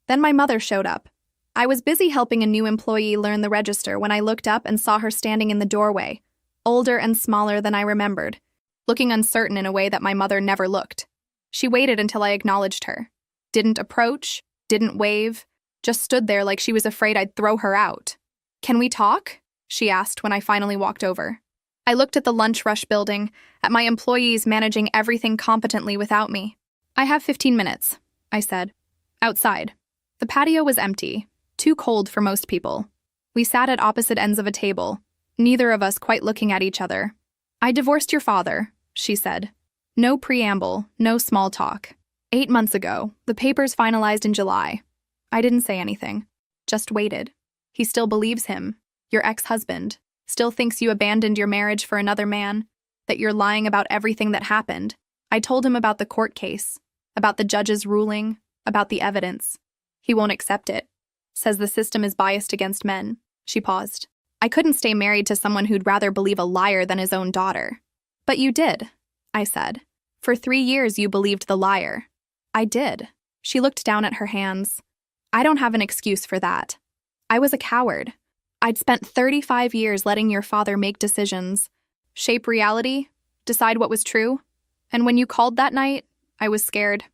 Then my mother showed up. I was busy helping a new employee learn the register when I looked up and saw her standing in the doorway, older and smaller than I remembered, looking uncertain in a way that my mother never looked. She waited until I acknowledged her. Didn't approach, didn't wave, just stood there like she was afraid I'd throw her out. "Can we talk?" she asked when I finally walked over. I looked at the lunch rush building, at my employees managing everything competently without me. "I have 15 minutes, I said. Outside. The patio was empty, too cold for most people. We sat at opposite ends of a table, neither of us quite looking at each other. "I divorced your father," she said. No preamble, no small talk. 8 months ago, the papers finalized in July. I didn't say anything, just waited. He still believes him, your ex-husband, still thinks you abandoned your marriage for another man, that you're lying about everything that happened. I told him about the court case, about the judge's ruling, about the evidence. He won't accept it. Says the system is biased against men." She paused. "I couldn't stay married to someone who'd rather believe a liar than his own daughter." "But you did," I said. "For 3 years you believed the liar." "I did." She looked down at her hands. "I don't have an excuse for that. I was a coward. I'd spent 35 years letting your father make decisions, shape reality, decide what was true. And when you called that night, I was scared.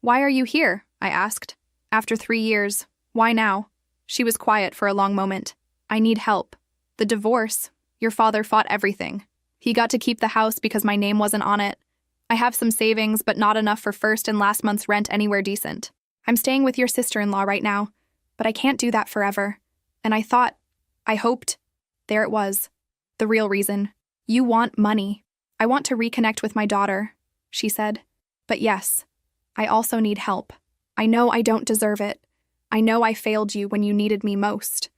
'Why are you here?' I asked. 'After 3 years, why now?' She was quiet for a long moment. 'I need help. The divorce. Your father fought everything. He got to keep the house because my name wasn't on it. I have some savings, but not enough for first and last month's rent anywhere decent. I'm staying with your sister-in-law right now, but I can't do that forever. And I hoped, there it was. The real reason. You want money. I want to reconnect with my daughter," she said. "But yes, I also need help. I know I don't deserve it. I know I failed you when you needed me most.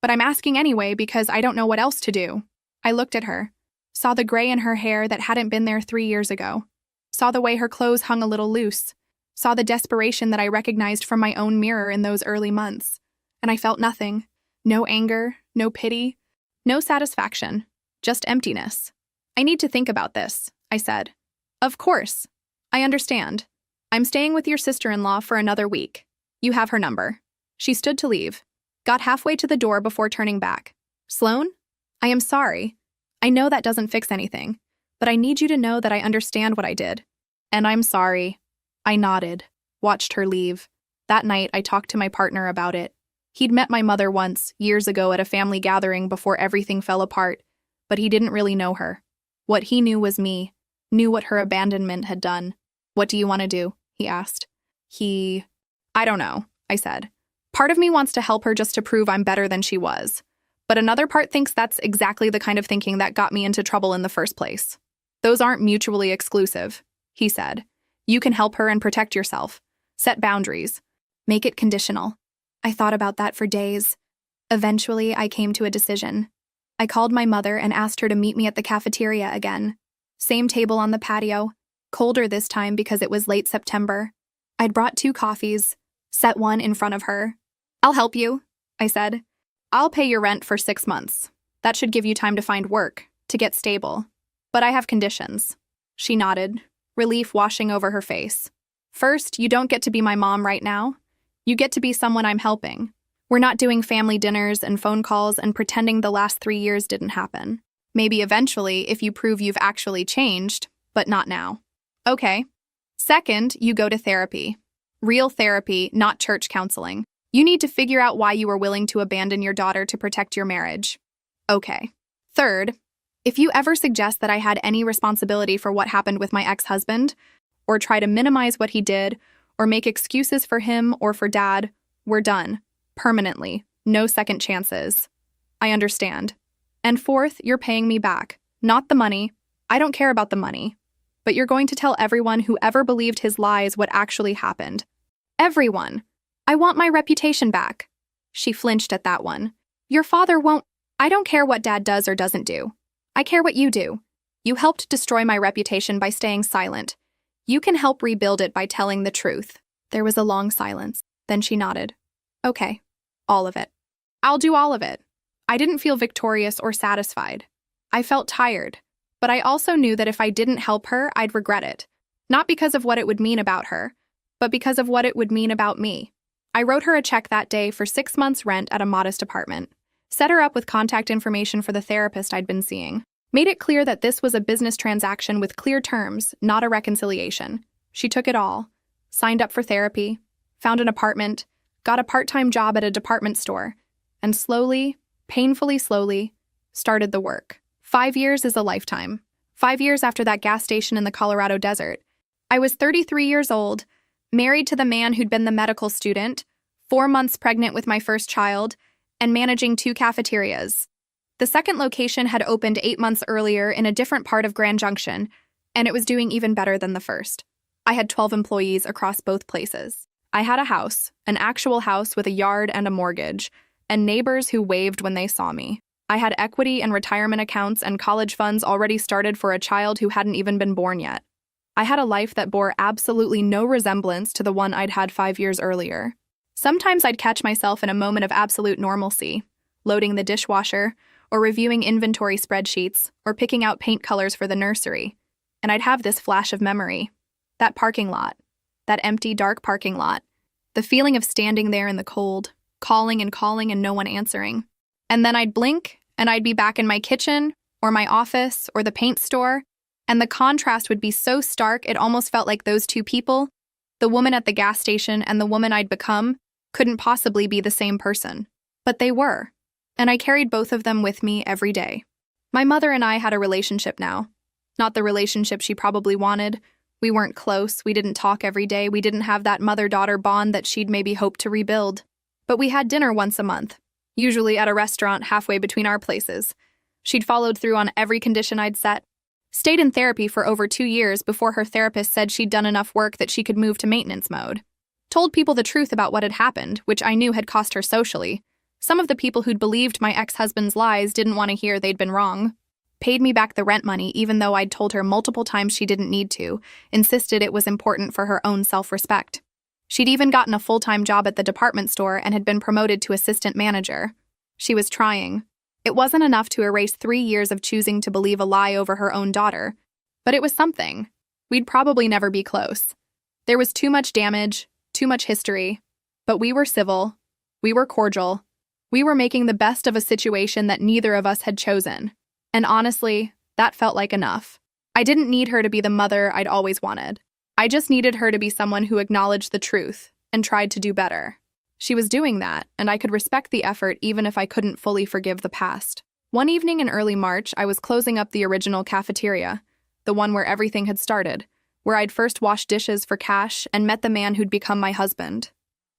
But I'm asking anyway because I don't know what else to do." I looked at her, saw the gray in her hair that hadn't been there 3 years ago, saw the way her clothes hung a little loose, saw the desperation that I recognized from my own mirror in those early months, and I felt nothing. No anger, no pity, no satisfaction, just emptiness. "I need to think about this," I said. "Of course. I understand. I'm staying with your sister-in-law for another week. You have her number." She stood to leave, got halfway to the door before turning back. "Sloan? I am sorry. I know that doesn't fix anything, but I need you to know that I understand what I did. And I'm sorry." I nodded, watched her leave. That night, I talked to my partner about it. He'd met my mother once, years ago at a family gathering before everything fell apart, but he didn't really know her. What he knew was me, knew what her abandonment had done. "What do you want to do?" he asked. "I don't know," I said. "Part of me wants to help her just to prove I'm better than she was. But another part thinks that's exactly the kind of thinking that got me into trouble in the first place. Those aren't mutually exclusive," he said. "You can help her and protect yourself. Set boundaries. Make it conditional." I thought about that for days. Eventually, I came to a decision. I called my mother and asked her to meet me at the cafeteria again. Same table on the patio, colder this time because it was late September. I'd brought 2 coffees, set one in front of her. "I'll help you," I said. "I'll pay your rent for 6 months. That should give you time to find work, to get stable. But I have conditions." She nodded, relief washing over her face. "First, you don't get to be my mom right now. You get to be someone I'm helping. We're not doing family dinners and phone calls and pretending the last 3 years didn't happen. Maybe eventually if you prove you've actually changed, but not now. Okay. Second, you go to therapy. Real therapy, not church counseling. You need to figure out why you were willing to abandon your daughter to protect your marriage. Okay. Third, if you ever suggest that I had any responsibility for what happened with my ex-husband, or try to minimize what he did, or make excuses for him or for Dad, we're done. Permanently. No second chances. I understand. And fourth, you're paying me back. Not the money. I don't care about the money. But you're going to tell everyone who ever believed his lies what actually happened. Everyone. I want my reputation back. She flinched at that one. Your father won't. I don't care what Dad does or doesn't do. I care what you do. You helped destroy my reputation by staying silent. You can help rebuild it by telling the truth. There was a long silence. Then she nodded. Okay. All of it. I'll do all of it. I didn't feel victorious or satisfied. I felt tired, but I also knew that if I didn't help her, I'd regret it. Not because of what it would mean about her, but because of what it would mean about me. I wrote her a check that day for 6 months' rent at a modest apartment. Set her up with contact information for the therapist I'd been seeing. Made it clear that this was a business transaction with clear terms, not a reconciliation. She took it all. Signed up for therapy, found an apartment, got a part-time job at a department store, and slowly, painfully slowly, started the work. 5 years is a lifetime. 5 years after that gas station in the Colorado desert. I was 33 years old, married to the man who'd been the medical student, 4 months pregnant with my first child, and managing 2 cafeterias. The second location had opened 8 months earlier in a different part of Grand Junction, and it was doing even better than the first. I had 12 employees across both places. I had a house, an actual house with a yard and a mortgage, and neighbors who waved when they saw me. I had equity and retirement accounts and college funds already started for a child who hadn't even been born yet. I had a life that bore absolutely no resemblance to the one I'd had 5 years earlier. Sometimes I'd catch myself in a moment of absolute normalcy, loading the dishwasher, or reviewing inventory spreadsheets, or picking out paint colors for the nursery, and I'd have this flash of memory. That parking lot. That empty, dark parking lot. The feeling of standing there in the cold, calling and no one answering. And then I'd blink, and I'd be back in my kitchen, or my office, or the paint store, and the contrast would be so stark it almost felt like those 2 people, the woman at the gas station and the woman I'd become, couldn't possibly be the same person. But they were, and I carried both of them with me every day. My mother and I had a relationship now. Not the relationship she probably wanted. We weren't close, we didn't talk every day, we didn't have that mother-daughter bond that she'd maybe hoped to rebuild. But we had dinner once a month, usually at a restaurant halfway between our places. She'd followed through on every condition I'd set. Stayed in therapy for over 2 years before her therapist said she'd done enough work that she could move to maintenance mode. Told people the truth about what had happened, which I knew had cost her socially. Some of the people who'd believed my ex-husband's lies didn't want to hear they'd been wrong. Paid me back the rent money even though I'd told her multiple times she didn't need to, insisted it was important for her own self-respect. She'd even gotten a full-time job at the department store and had been promoted to assistant manager. She was trying. It wasn't enough to erase 3 years of choosing to believe a lie over her own daughter, but it was something. We'd probably never be close. There was too much damage, too much history, but we were civil, we were cordial, we were making the best of a situation that neither of us had chosen. And honestly, that felt like enough. I didn't need her to be the mother I'd always wanted. I just needed her to be someone who acknowledged the truth and tried to do better. She was doing that, and I could respect the effort even if I couldn't fully forgive the past. One evening in early March, I was closing up the original cafeteria, the one where everything had started, where I'd first washed dishes for cash and met the man who'd become my husband.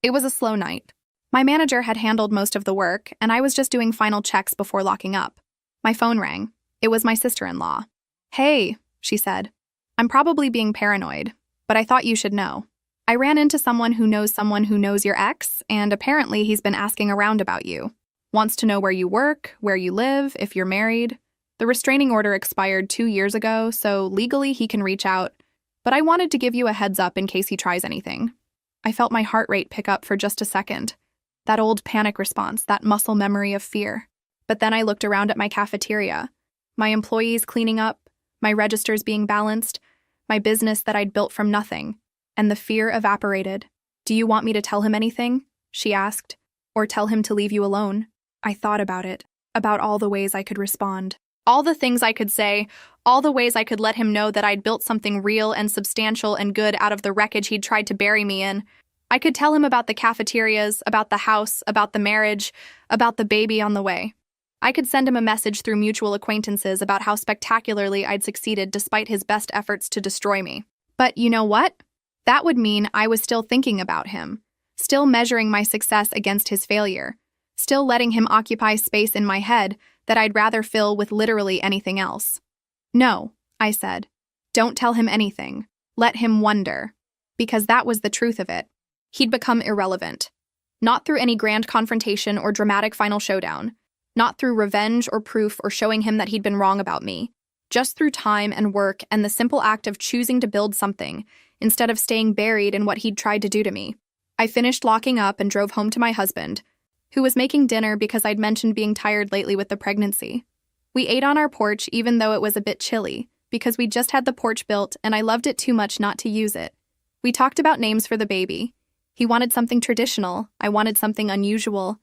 It was a slow night. My manager had handled most of the work, and I was just doing final checks before locking up. My phone rang. It was my sister-in-law. "Hey," she said. "I'm probably being paranoid, but I thought you should know. I ran into someone who knows your ex, and apparently he's been asking around about you. Wants to know where you work, where you live, if you're married. The restraining order expired 2 years ago, so legally he can reach out, but I wanted to give you a heads up in case he tries anything." I felt my heart rate pick up for just a second. That old panic response, that muscle memory of fear. But then I looked around at my cafeteria, my employees cleaning up, my registers being balanced, my business that I'd built from nothing, and the fear evaporated. "Do you want me to tell him anything?" she asked. Or tell him to leave you alone? I thought about it, about all the ways I could respond. All the things I could say, all the ways I could let him know that I'd built something real and substantial and good out of the wreckage he'd tried to bury me in. I could tell him about the cafeterias, about the house, about the marriage, about the baby on the way. I could send him a message through mutual acquaintances about how spectacularly I'd succeeded despite his best efforts to destroy me. But you know what? That would mean I was still thinking about him, still measuring my success against his failure, still letting him occupy space in my head that I'd rather fill with literally anything else. No, I said. Don't tell him anything. Let him wonder. Because that was the truth of it. He'd become irrelevant. Not through any grand confrontation or dramatic final showdown. Not through revenge or proof or showing him that he'd been wrong about me. Just through time and work and the simple act of choosing to build something instead of staying buried in what he'd tried to do to me. I finished locking up and drove home to my husband, who was making dinner because I'd mentioned being tired lately with the pregnancy. We ate on our porch even though it was a bit chilly, because we just had the porch built and I loved it too much not to use it. We talked about names for the baby. He wanted something traditional, I wanted something unusual.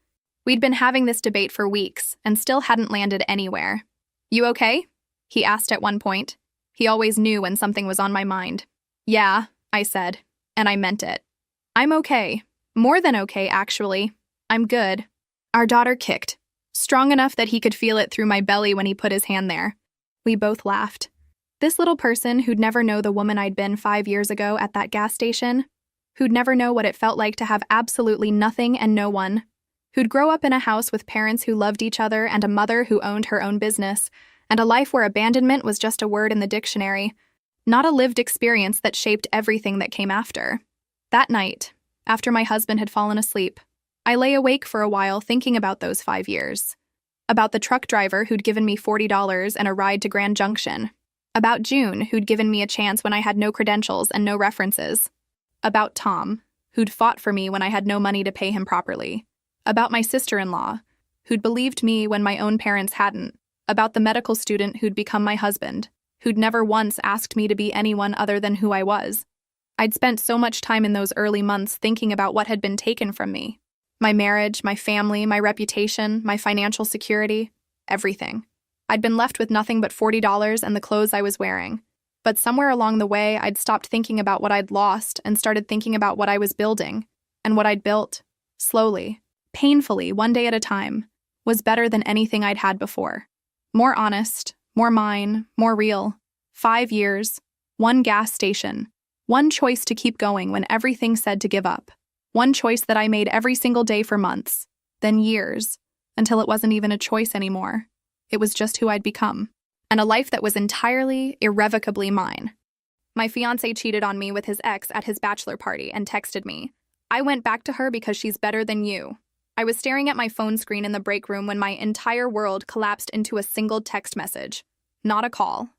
We'd been having this debate for weeks and still hadn't landed anywhere. You okay? He asked at one point. He always knew when something was on my mind. Yeah, I said, and I meant it. I'm okay. More than okay, actually. I'm good. Our daughter kicked, strong enough that he could feel it through my belly when he put his hand there. We both laughed. This little person who'd never know the woman I'd been 5 years ago at that gas station, who'd never know what it felt like to have absolutely nothing and no one, who'd grow up in a house with parents who loved each other and a mother who owned her own business, and a life where abandonment was just a word in the dictionary, not a lived experience that shaped everything that came after. That night, after my husband had fallen asleep, I lay awake for a while thinking about those 5 years. About the truck driver who'd given me $40 and a ride to Grand Junction. About June, who'd given me a chance when I had no credentials and no references. About Tom, who'd fought for me when I had no money to pay him properly. About my sister-in-law, who'd believed me when my own parents hadn't. About the medical student who'd become my husband, who'd never once asked me to be anyone other than who I was. I'd spent so much time in those early months thinking about what had been taken from me. My marriage, my family, my reputation, my financial security, everything. I'd been left with nothing but $40 and the clothes I was wearing. But somewhere along the way, I'd stopped thinking about what I'd lost and started thinking about what I was building. And what I'd built, slowly, painfully, one day at a time, was better than anything I'd had before. More honest, more mine, more real. 5 years, one gas station, one choice to keep going when everything said to give up. One choice that I made every single day for months, then years, until it wasn't even a choice anymore. It was just who I'd become. And a life that was entirely, irrevocably mine. My fiancé cheated on me with his ex at his bachelor party and texted me. I went back to her because she's better than you. I was staring at my phone screen in the break room when my entire world collapsed into a single text message. Not a call.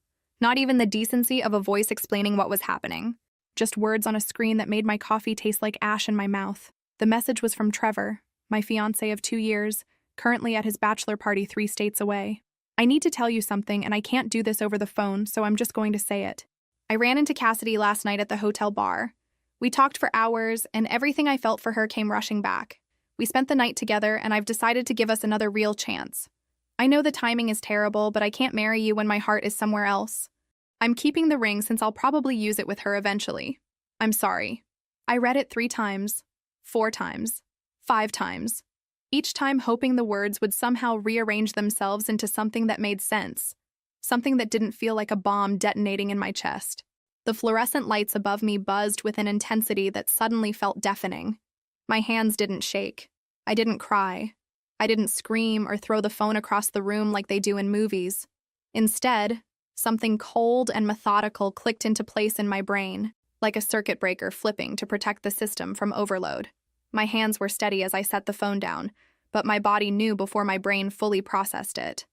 Not even the decency of a voice explaining what was happening. Just words on a screen that made my coffee taste like ash in my mouth. The message was from Trevor, my fiancé of 2 years, currently at his bachelor party 3 states away. I need to tell you something, and I can't do this over the phone, so I'm just going to say it. I ran into Cassidy last night at the hotel bar. We talked for hours, and everything I felt for her came rushing back. We spent the night together, and I've decided to give us another real chance. I know the timing is terrible, but I can't marry you when my heart is somewhere else. I'm keeping the ring since I'll probably use it with her eventually. I'm sorry. I read it 3 times, 4 times, 5 times. Each time hoping the words would somehow rearrange themselves into something that made sense. Something that didn't feel like a bomb detonating in my chest. The fluorescent lights above me buzzed with an intensity that suddenly felt deafening. My hands didn't shake. I didn't cry. I didn't scream or throw the phone across the room like they do in movies. Instead, something cold and methodical clicked into place in my brain, like a circuit breaker flipping to protect the system from overload. My hands were steady as I set the phone down, but my body knew before my brain fully processed it.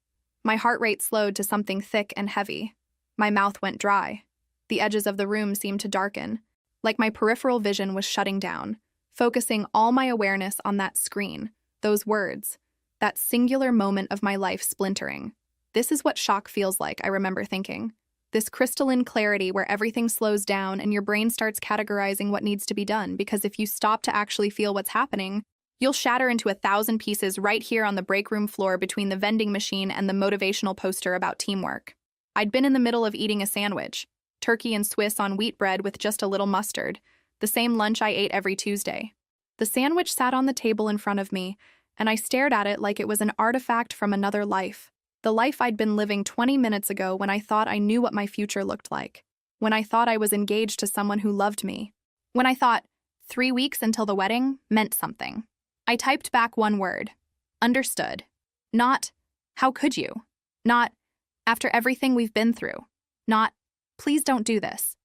My heart rate slowed to something thick and heavy. My mouth went dry. The edges of the room seemed to darken, like my peripheral vision was shutting down, focusing all my awareness on that screen, those words, that singular moment of my life splintering. This is what shock feels like, I remember thinking. This crystalline clarity where everything slows down and your brain starts categorizing what needs to be done, because if you stop to actually feel what's happening, You'll shatter into 1,000 pieces right here on the break room floor between the vending machine and the motivational poster about teamwork. I'd been in the middle of eating a sandwich, turkey and Swiss on wheat bread with just a little mustard, the same lunch I ate every Tuesday. The sandwich sat on the table in front of me, and I stared at it like it was an artifact from another life. The life I'd been living 20 minutes ago when I thought I knew what my future looked like. When I thought I was engaged to someone who loved me. When I thought 3 weeks until the wedding meant something. I typed back one word. Understood. Not, how could you? Not, after everything we've been through. Not, please don't do this.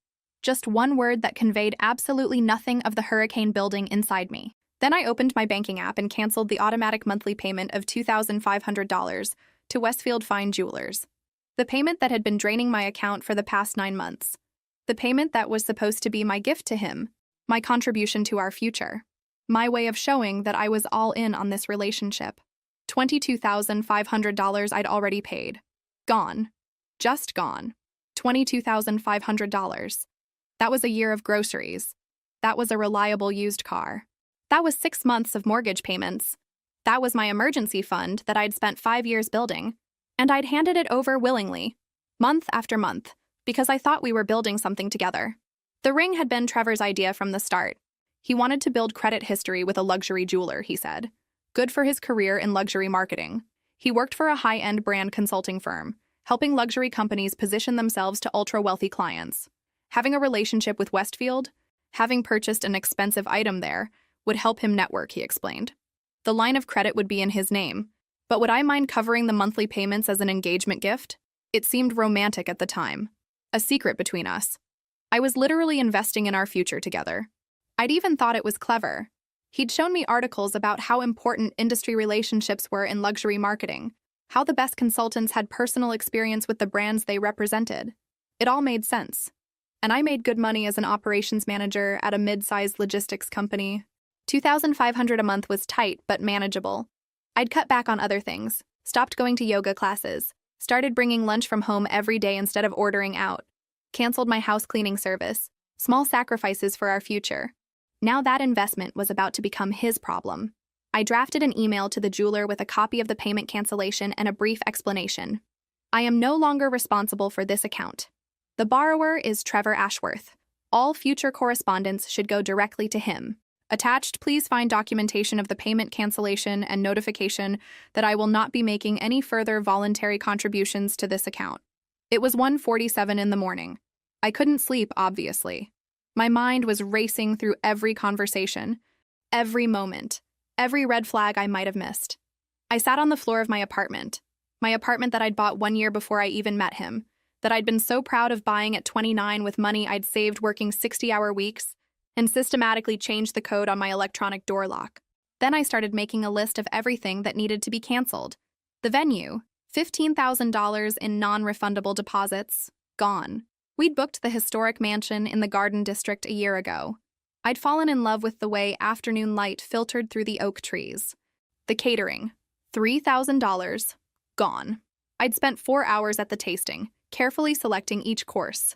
Just one word that conveyed absolutely nothing of the hurricane building inside me. Then I opened my banking app and canceled the automatic monthly payment of $2,500 to Westfield Fine Jewelers. The payment that had been draining my account for the past 9 months. The payment that was supposed to be my gift to him, my contribution to our future. My way of showing that I was all in on this relationship. $22,500 I'd already paid. Gone. Just gone. $22,500. That was a year of groceries. That was a reliable used car. That was 6 months of mortgage payments. That was my emergency fund that I'd spent 5 years building. And I'd handed it over willingly, month after month, because I thought we were building something together. The ring had been Trevor's idea from the start. He wanted to build credit history with a luxury jeweler, he said. Good for his career in luxury marketing. He worked for a high-end brand consulting firm, helping luxury companies position themselves to ultra-wealthy clients. Having a relationship with Westfield, having purchased an expensive item there, would help him network, he explained. The line of credit would be in his name, but would I mind covering the monthly payments as an engagement gift? It seemed romantic at the time. A secret between us. I was literally investing in our future together. I'd even thought it was clever. He'd shown me articles about how important industry relationships were in luxury marketing, how the best consultants had personal experience with the brands they represented. It all made sense. And I made good money as an operations manager at a mid-sized logistics company. $2,500 a month was tight but manageable. I'd cut back on other things, stopped going to yoga classes, started bringing lunch from home every day instead of ordering out, canceled my house cleaning service, small sacrifices for our future. Now that investment was about to become his problem. I drafted an email to the jeweler with a copy of the payment cancellation and a brief explanation. I am no longer responsible for this account. The borrower is Trevor Ashworth. All future correspondence should go directly to him. Attached, please find documentation of the payment cancellation and notification that I will not be making any further voluntary contributions to this account. It was 1:47 in the morning. I couldn't sleep, obviously. My mind was racing through every conversation, every moment, every red flag I might have missed. I sat on the floor of my apartment that I'd bought 1 year before I even met him, that I'd been so proud of buying at 29 with money I'd saved working 60-hour weeks, and systematically changed the code on my electronic door lock. Then I started making a list of everything that needed to be canceled. The venue, $15,000 in non-refundable deposits, gone. We'd booked the historic mansion in the Garden District a year ago. I'd fallen in love with the way afternoon light filtered through the oak trees. The catering, $3,000, gone. I'd spent 4 hours at the tasting, carefully selecting each course.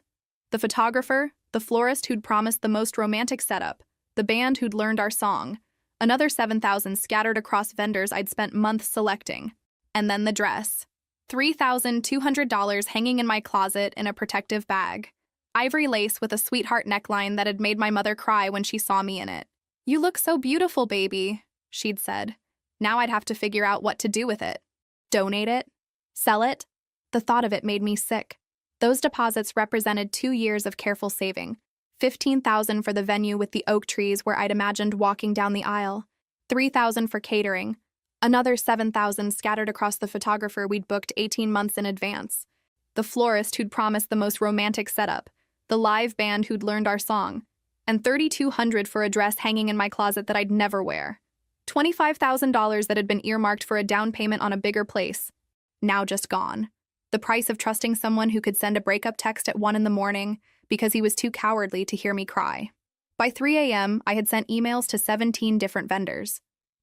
The photographer, the florist who'd promised the most romantic setup, the band who'd learned our song, another $7,000 scattered across vendors I'd spent months selecting. And then the dress. $3,200 hanging in my closet in a protective bag. Ivory lace with a sweetheart neckline that had made my mother cry when she saw me in it. "You look so beautiful, baby," she'd said. Now I'd have to figure out what to do with it. Donate it? Sell it? The thought of it made me sick. Those deposits represented 2 years of careful saving. $15,000 for the venue with the oak trees where I'd imagined walking down the aisle. $3,000 for catering. Another $7,000 scattered across the photographer we'd booked 18 months in advance. The florist who'd promised the most romantic setup. The live band who'd learned our song. And $3,200 for a dress hanging in my closet that I'd never wear. $25,000 that had been earmarked for a down payment on a bigger place. Now just gone. The price of trusting someone who could send a breakup text at 1 in the morning because he was too cowardly to hear me cry. By 3 a.m., I had sent emails to 17 different vendors.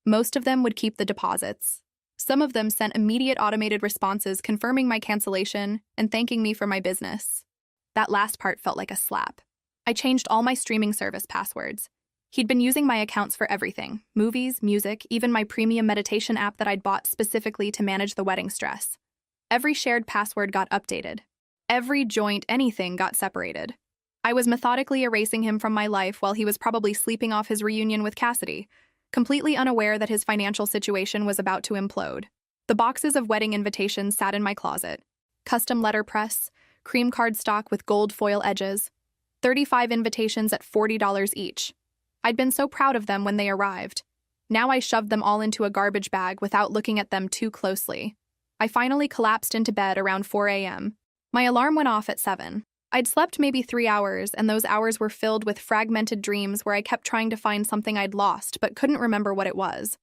Most of them would keep the deposits. Some of them sent immediate automated responses confirming my cancellation and thanking me for my business. That last part felt like a slap. I changed all my streaming service passwords. He'd been using my accounts for everything: movies, music, even my premium meditation app that I'd bought specifically to manage the wedding stress. Every shared password got updated. Every joint anything got separated. I was methodically erasing him from my life while he was probably sleeping off his reunion with Cassidy, completely unaware that his financial situation was about to implode. The boxes of wedding invitations sat in my closet. Custom letterpress, cream cardstock with gold foil edges, 35 invitations at $40 each. I'd been so proud of them when they arrived. Now I shoved them all into a garbage bag without looking at them too closely. I finally collapsed into bed around 4 a.m. My alarm went off at 7. I'd slept maybe 3 hours, and those hours were filled with fragmented dreams where I kept trying to find something I'd lost but couldn't remember what it was.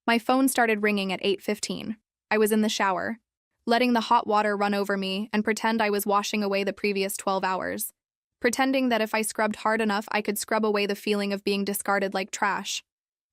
My phone started ringing at 8:15. I was in the shower, letting the hot water run over me and pretend I was washing away the previous 12 hours. Pretending that if I scrubbed hard enough, I could scrub away the feeling of being discarded like trash.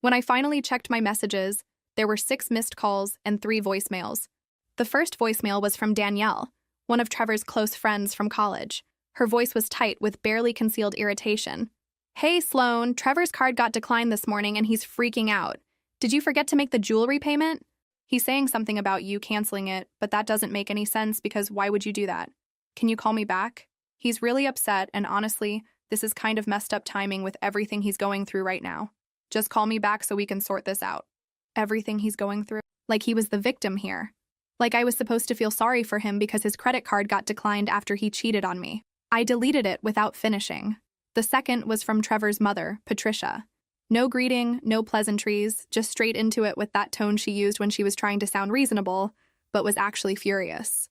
When I finally checked my messages, there were 6 missed calls and 3 voicemails. The first voicemail was from Danielle, one of Trevor's close friends from college. Her voice was tight with barely concealed irritation. "Hey, Sloan, Trevor's card got declined this morning and he's freaking out. Did you forget to make the jewelry payment? He's saying something about you canceling it, but that doesn't make any sense because why would you do that? Can you call me back? He's really upset, and honestly, this is kind of messed up timing with everything he's going through right now. Just call me back so we can sort this out." Everything he's going through? Like he was the victim here. Like I was supposed to feel sorry for him because his credit card got declined after he cheated on me. I deleted it without finishing. The second was from Trevor's mother, Patricia. No greeting, no pleasantries, just straight into it with that tone she used when she was trying to sound reasonable, but was actually furious.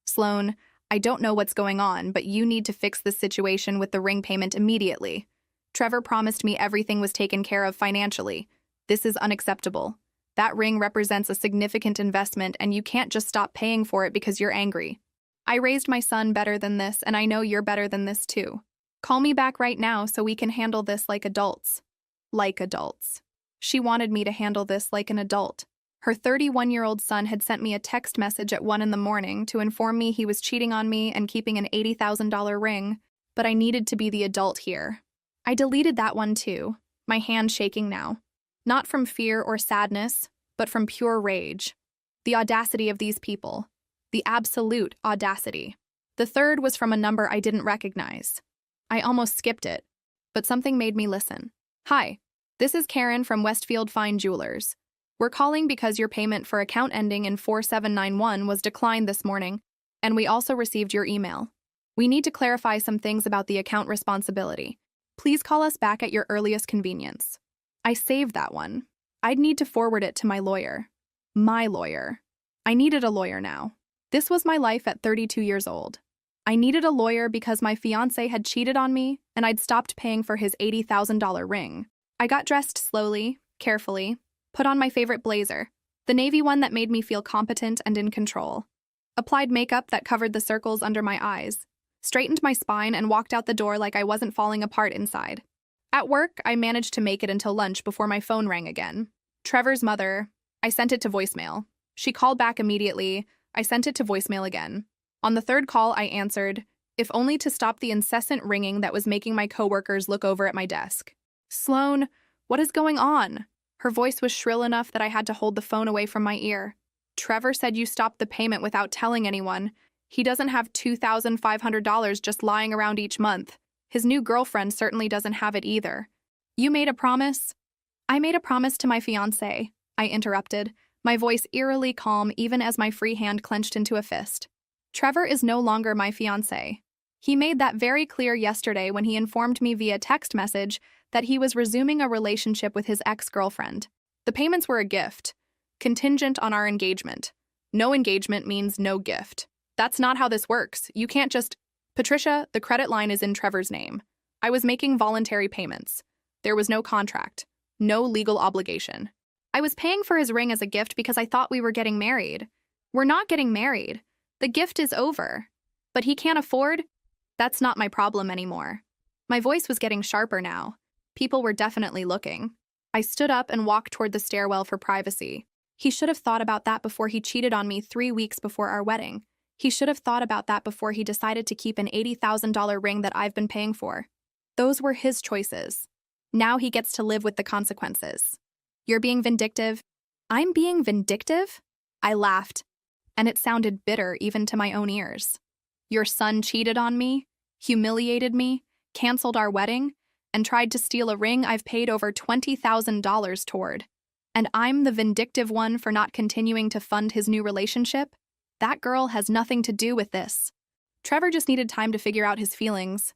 "Sloan, I don't know what's going on, but you need to fix this situation with the ring payment immediately. Trevor promised me everything was taken care of financially. This is unacceptable. That ring represents a significant investment, and you can't just stop paying for it because you're angry. I raised my son better than this, and I know you're better than this too. Call me back right now so we can handle this like adults." Like adults. She wanted me to handle this like an adult. Her 31-year-old son had sent me a text message at 1 in the morning to inform me he was cheating on me and keeping an $80,000 ring, but I needed to be the adult here. I deleted that one too, my hand shaking now. Not from fear or sadness, but from pure rage. The audacity of these people. The absolute audacity. The third was from a number I didn't recognize. I almost skipped it, but something made me listen. "Hi, this is Karen from Westfield Fine Jewelers. We're calling because your payment for account ending in 4791 was declined this morning, and we also received your email. We need to clarify some things about the account responsibility. Please call us back at your earliest convenience." I saved that one. I'd need to forward it to my lawyer. My lawyer. I needed a lawyer now. This was my life at 32 years old. I needed a lawyer because my fiancé had cheated on me, and I'd stopped paying for his $80,000 ring. I got dressed slowly, carefully, put on my favorite blazer, the navy one that made me feel competent and in control. Applied makeup that covered the circles under my eyes, straightened my spine, and walked out the door like I wasn't falling apart inside. At work, I managed to make it until lunch before my phone rang again. Trevor's mother. I sent it to voicemail. She called back immediately. I sent it to voicemail again. On the third call, I answered, if only to stop the incessant ringing that was making my coworkers look over at my desk. "Sloan, what is going on?" Her voice was shrill enough that I had to hold the phone away from my ear. "Trevor said you stopped the payment without telling anyone. He doesn't have $2,500 just lying around each month. His new girlfriend certainly doesn't have it either. You made a promise?" "I made a promise to my fiancé," I interrupted, my voice eerily calm even as my free hand clenched into a fist. "Trevor is no longer my fiancé. He made that very clear yesterday when he informed me via text message that he was resuming a relationship with his ex-girlfriend. The payments were a gift, contingent on our engagement. No engagement means no gift. That's not how this works. You can't just... Patricia, the credit line is in Trevor's name. I was making voluntary payments. There was no contract, no legal obligation. I was paying for his ring as a gift because I thought we were getting married. We're not getting married. The gift is over. But he can't afford? That's not my problem anymore." My voice was getting sharper now. People were definitely looking. I stood up and walked toward the stairwell for privacy. He should have thought about that before he cheated on me 3 weeks before our wedding. He should have thought about that before he decided to keep an $80,000 ring that I've been paying for. Those were his choices. Now he gets to live with the consequences. You're being vindictive. I'm being vindictive? I laughed, and it sounded bitter even to my own ears. Your son cheated on me, humiliated me, canceled our wedding, and tried to steal a ring I've paid over $20,000 toward. And I'm the vindictive one for not continuing to fund his new relationship? That girl has nothing to do with this. Trevor just needed time to figure out his feelings.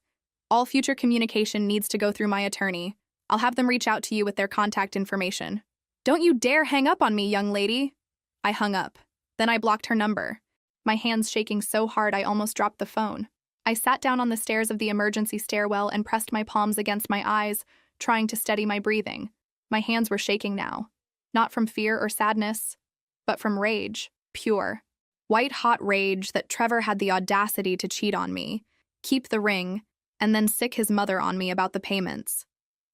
All future communication needs to go through my attorney. I'll have them reach out to you with their contact information. Don't you dare hang up on me, young lady. I hung up. Then I blocked her number, my hands shaking so hard I almost dropped the phone. I sat down on the stairs of the emergency stairwell and pressed my palms against my eyes, trying to steady my breathing. My hands were shaking now, not from fear or sadness, but from rage, pure, white-hot rage that Trevor had the audacity to cheat on me, keep the ring, and then sick his mother on me about the payments.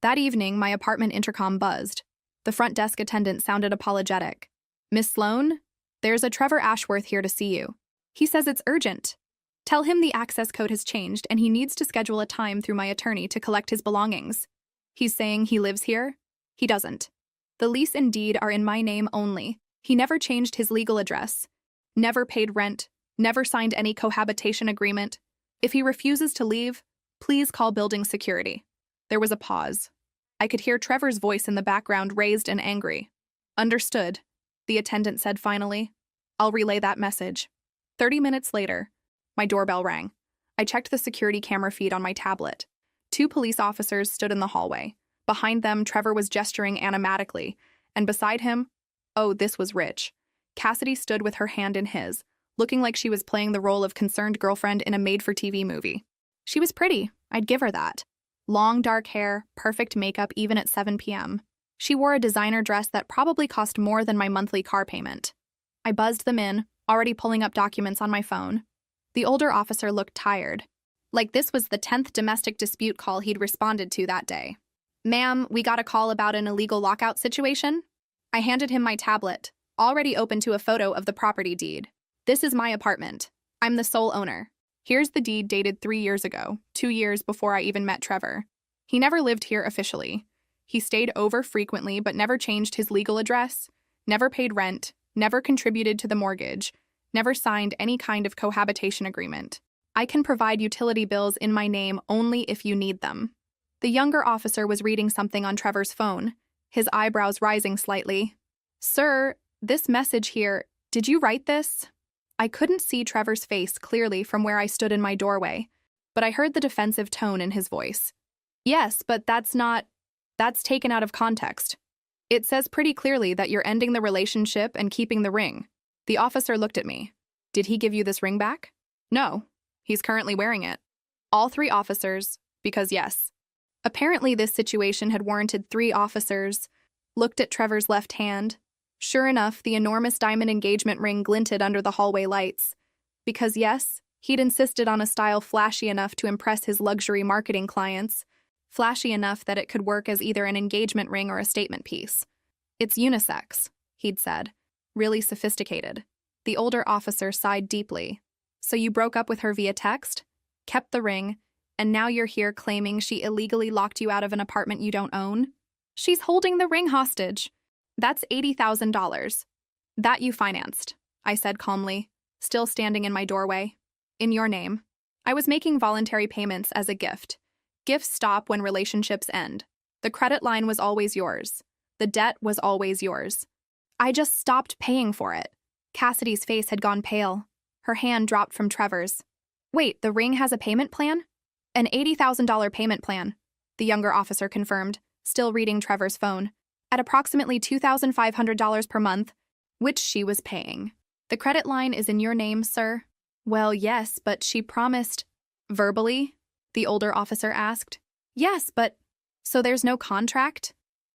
That evening, my apartment intercom buzzed. The front desk attendant sounded apologetic. Miss Sloan, there's a Trevor Ashworth here to see you. He says it's urgent. Tell him the access code has changed and he needs to schedule a time through my attorney to collect his belongings. He's saying he lives here? He doesn't. The lease and deed are in my name only. He never changed his legal address, never paid rent, never signed any cohabitation agreement. If he refuses to leave, please call building security. There was a pause. I could hear Trevor's voice in the background, raised and angry. Understood, the attendant said finally. I'll relay that message. 30 minutes later, my doorbell rang. I checked the security camera feed on my tablet. 2 police officers stood in the hallway. Behind them, Trevor was gesturing animatically, and beside him, oh, this was rich. Cassidy stood with her hand in his, looking like she was playing the role of concerned girlfriend in a made-for-TV movie. She was pretty, I'd give her that. Long dark hair, perfect makeup even at 7 p.m. She wore a designer dress that probably cost more than my monthly car payment. I buzzed them in, already pulling up documents on my phone. The older officer looked tired, like this was the 10th domestic dispute call he'd responded to that day. Ma'am, we got a call about an illegal lockout situation? I handed him my tablet, already open to a photo of the property deed. This is my apartment. I'm the sole owner. Here's the deed dated 3 years ago, 2 years before I even met Trevor. He never lived here officially. He stayed over frequently but never changed his legal address, never paid rent, never contributed to the mortgage, never signed any kind of cohabitation agreement. I can provide utility bills in my name only if you need them. The younger officer was reading something on Trevor's phone, his eyebrows rising slightly. Sir, this message here, did you write this? I couldn't see Trevor's face clearly from where I stood in my doorway, but I heard the defensive tone in his voice. Yes, but that's taken out of context. It says pretty clearly that you're ending the relationship and keeping the ring. The officer looked at me. Did he give you this ring back? No. He's currently wearing it. All 3 officers, because yes. Apparently this situation had warranted 3 officers, looked at Trevor's left hand. Sure enough, the enormous diamond engagement ring glinted under the hallway lights. Because yes, he'd insisted on a style flashy enough to impress his luxury marketing clients, flashy enough that it could work as either an engagement ring or a statement piece. It's unisex, he'd said, really sophisticated. The older officer sighed deeply. So you broke up with her via text, kept the ring, and now you're here claiming she illegally locked you out of an apartment you don't own? She's holding the ring hostage. That's $80,000. That you financed, I said calmly, still standing in my doorway. In your name. I was making voluntary payments as a gift. Gifts stop when relationships end. The credit line was always yours. The debt was always yours. I just stopped paying for it. Cassidy's face had gone pale. Her hand dropped from Trevor's. Wait, the ring has a payment plan? An $80,000 payment plan, the younger officer confirmed, still reading Trevor's phone, at approximately $2,500 per month, which she was paying. The credit line is in your name, sir? Well, yes, but she promised. Verbally? The older officer asked. Yes, but... So there's no contract?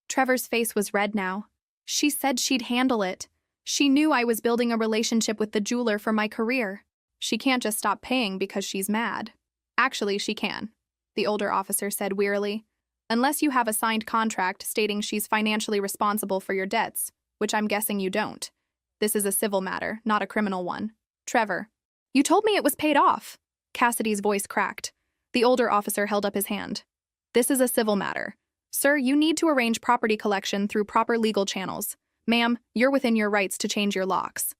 Trevor's face was red now. She said she'd handle it. She knew I was building a relationship with the jeweler for my career. She can't just stop paying because she's mad. Actually, she can, the older officer said wearily. Unless you have a signed contract stating she's financially responsible for your debts, which I'm guessing you don't. This is a civil matter, not a criminal one. Trevor, you told me it was paid off. Cassidy's voice cracked. The older officer held up his hand. This is a civil matter, Sir, you need to arrange property collection through proper legal channels. Ma'am, you're within your rights to change your locks.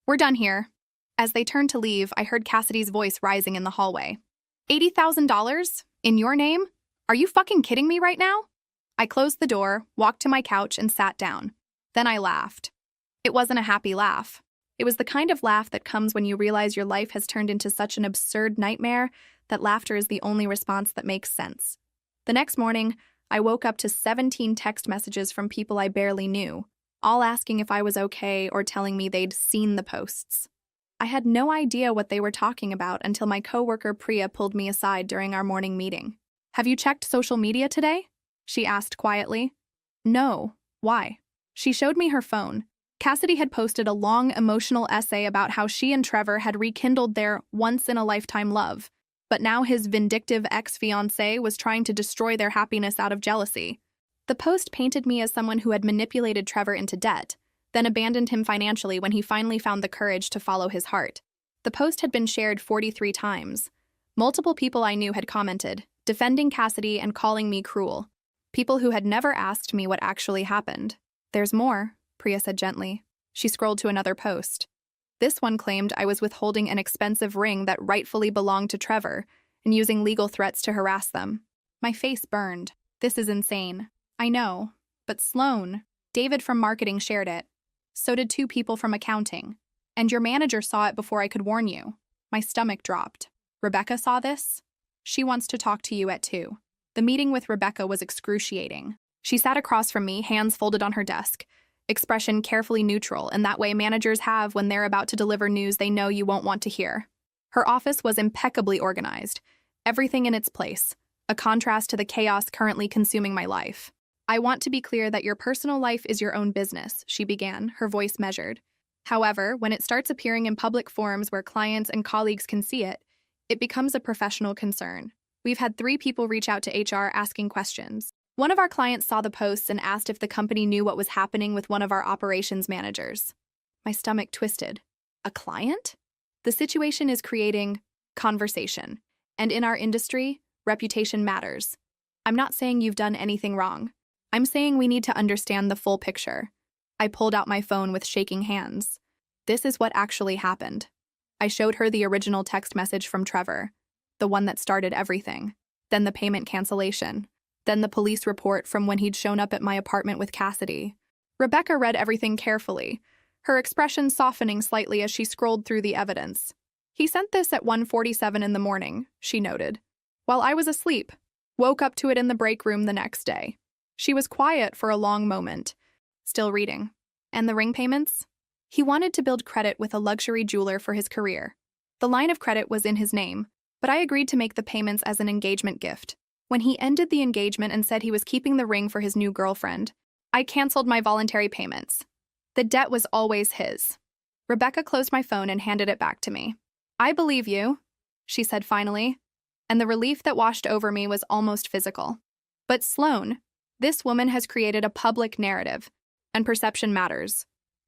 We're done here. As they turned to leave, I heard Cassidy's voice rising in the hallway. $80,000? In your name? Are you fucking kidding me right now? I closed the door, walked to my couch, and sat down. Then I laughed. It wasn't a happy laugh. It was the kind of laugh that comes when you realize your life has turned into such an absurd nightmare that laughter is the only response that makes sense. The next morning, I woke up to 17 text messages from people I barely knew, all asking if I was okay or telling me they'd seen the posts. I had no idea what they were talking about until my coworker Priya pulled me aside during our morning meeting. "Have you checked social media today?" she asked quietly. "No. Why?" She showed me her phone. Cassidy had posted a long, emotional essay about how she and Trevor had rekindled their once-in-a-lifetime love, but now his vindictive ex-fiancé was trying to destroy their happiness out of jealousy. The post painted me as someone who had manipulated Trevor into debt, then abandoned him financially when he finally found the courage to follow his heart. The post had been shared 43 times. Multiple people I knew had commented, defending Cassidy and calling me cruel. People who had never asked me what actually happened. "There's more," Priya said gently. She scrolled to another post. This one claimed I was withholding an expensive ring that rightfully belonged to Trevor and using legal threats to harass them. My face burned. This is insane. I know. But Sloan, David from marketing shared it. So did 2 people from accounting. And your manager saw it before I could warn you. My stomach dropped. Rebecca saw this? She wants to talk to you at 2. The meeting with Rebecca was excruciating. She sat across from me, hands folded on her desk, expression carefully neutral, and that way managers have when they're about to deliver news they know you won't want to hear. Her office was impeccably organized, everything in its place, a contrast to the chaos currently consuming my life. "I want to be clear that your personal life is your own business," she began, her voice measured. "However, when it starts appearing in public forums where clients and colleagues can see it, it becomes a professional concern. We've had 3 people reach out to HR asking questions. One of our clients saw the posts and asked if the company knew what was happening with one of our operations managers." My stomach twisted. A client? The situation is creating conversation. And in our industry, reputation matters. I'm not saying you've done anything wrong. I'm saying we need to understand the full picture. I pulled out my phone with shaking hands. This is what actually happened. I showed her the original text message from Trevor, the one that started everything, then the payment cancellation, then the police report from when he'd shown up at my apartment with Cassidy. Rebecca read everything carefully, her expression softening slightly as she scrolled through the evidence. "He sent this at 1:47 in the morning," she noted, "while I was asleep. Woke up to it in the break room the next day." She was quiet for a long moment, still reading. "And the ring payments?" "He wanted to build credit with a luxury jeweler for his career. The line of credit was in his name, but I agreed to make the payments as an engagement gift. When he ended the engagement and said he was keeping the ring for his new girlfriend, I canceled my voluntary payments. The debt was always his." Rebecca closed my phone and handed it back to me. "I believe you," she said finally, and the relief that washed over me was almost physical. "But Sloan, this woman has created a public narrative, and perception matters.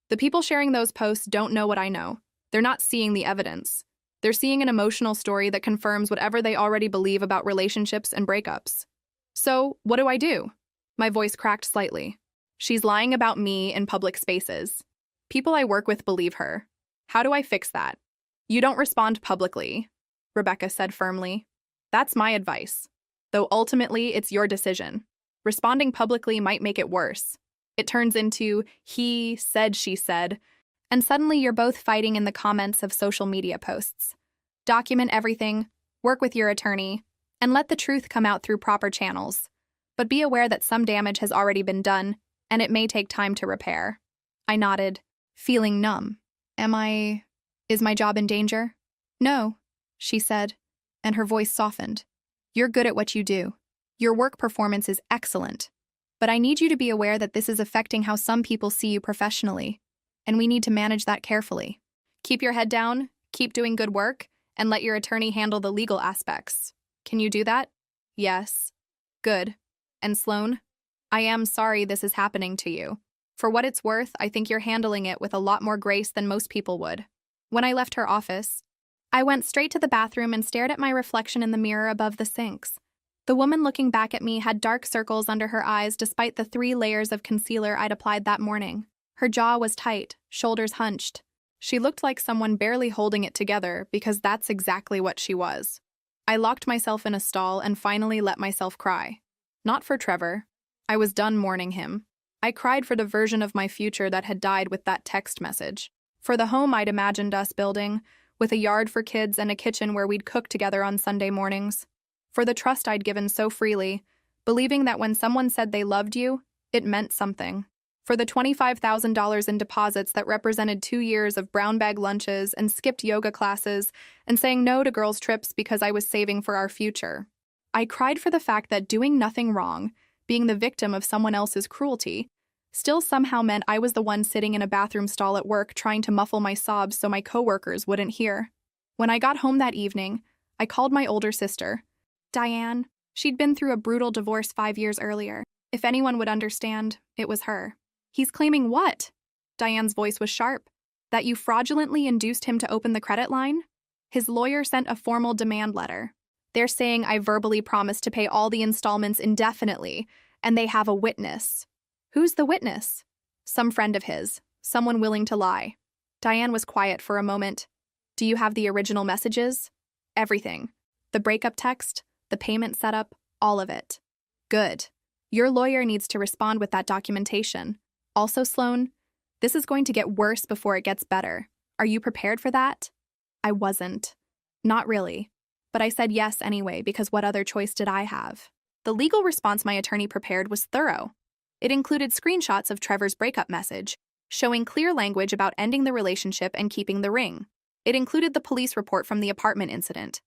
The people sharing those posts don't know what I know. They're not seeing the evidence. They're seeing an emotional story that confirms whatever they already believe about relationships and breakups. So, what do I do?" My voice cracked slightly. "She's lying about me in public spaces. People I work with believe her. How do I fix that?" "You don't respond publicly," Rebecca said firmly. "That's my advice. Though ultimately, it's your decision. Responding publicly might make it worse. It turns into he said, she said, and suddenly you're both fighting in the comments of social media posts. Document everything, work with your attorney, and let the truth come out through proper channels. But be aware that some damage has already been done, and it may take time to repair." I nodded, feeling numb. Is my job in danger?" "No," she said, and her voice softened. "You're good at what you do. Your work performance is excellent. But I need you to be aware that this is affecting how some people see you professionally, and we need to manage that carefully. Keep your head down, keep doing good work, and let your attorney handle the legal aspects. Can you do that?" "Yes." "Good. And Sloan, I am sorry this is happening to you. For what it's worth, I think you're handling it with a lot more grace than most people would." When I left her office, I went straight to the bathroom and stared at my reflection in the mirror above the sinks. The woman looking back at me had dark circles under her eyes despite the 3 layers of concealer I'd applied that morning. Her jaw was tight, shoulders hunched. She looked like someone barely holding it together because that's exactly what she was. I locked myself in a stall and finally let myself cry. Not for Trevor. I was done mourning him. I cried for the version of my future that had died with that text message. For the home I'd imagined us building, with a yard for kids and a kitchen where we'd cook together on Sunday mornings. For the trust I'd given so freely, believing that when someone said they loved you, it meant something. For the $25,000 in deposits that represented 2 years of brown bag lunches and skipped yoga classes and saying no to girls' trips because I was saving for our future. I cried for the fact that doing nothing wrong, being the victim of someone else's cruelty, still somehow meant I was the one sitting in a bathroom stall at work trying to muffle my sobs so my coworkers wouldn't hear. When I got home that evening, I called my older sister, Diane. She'd been through a brutal divorce 5 years earlier. If anyone would understand, it was her. He's claiming what? Diane's voice was sharp. That you fraudulently induced him to open the credit line? His lawyer sent a formal demand letter. They're saying I verbally promised to pay all the installments indefinitely, and they have a witness. Who's the witness? Some friend of his, someone willing to lie. Diane was quiet for a moment. Do you have the original messages? Everything. The breakup text, the payment setup, all of it. Good. Your lawyer needs to respond with that documentation. Also, Sloan, this is going to get worse before it gets better. Are you prepared for that? I wasn't. Not really. But I said yes anyway because what other choice did I have? The legal response my attorney prepared was thorough. It included screenshots of Trevor's breakup message, showing clear language about ending the relationship and keeping the ring. It included the police report from the apartment incident.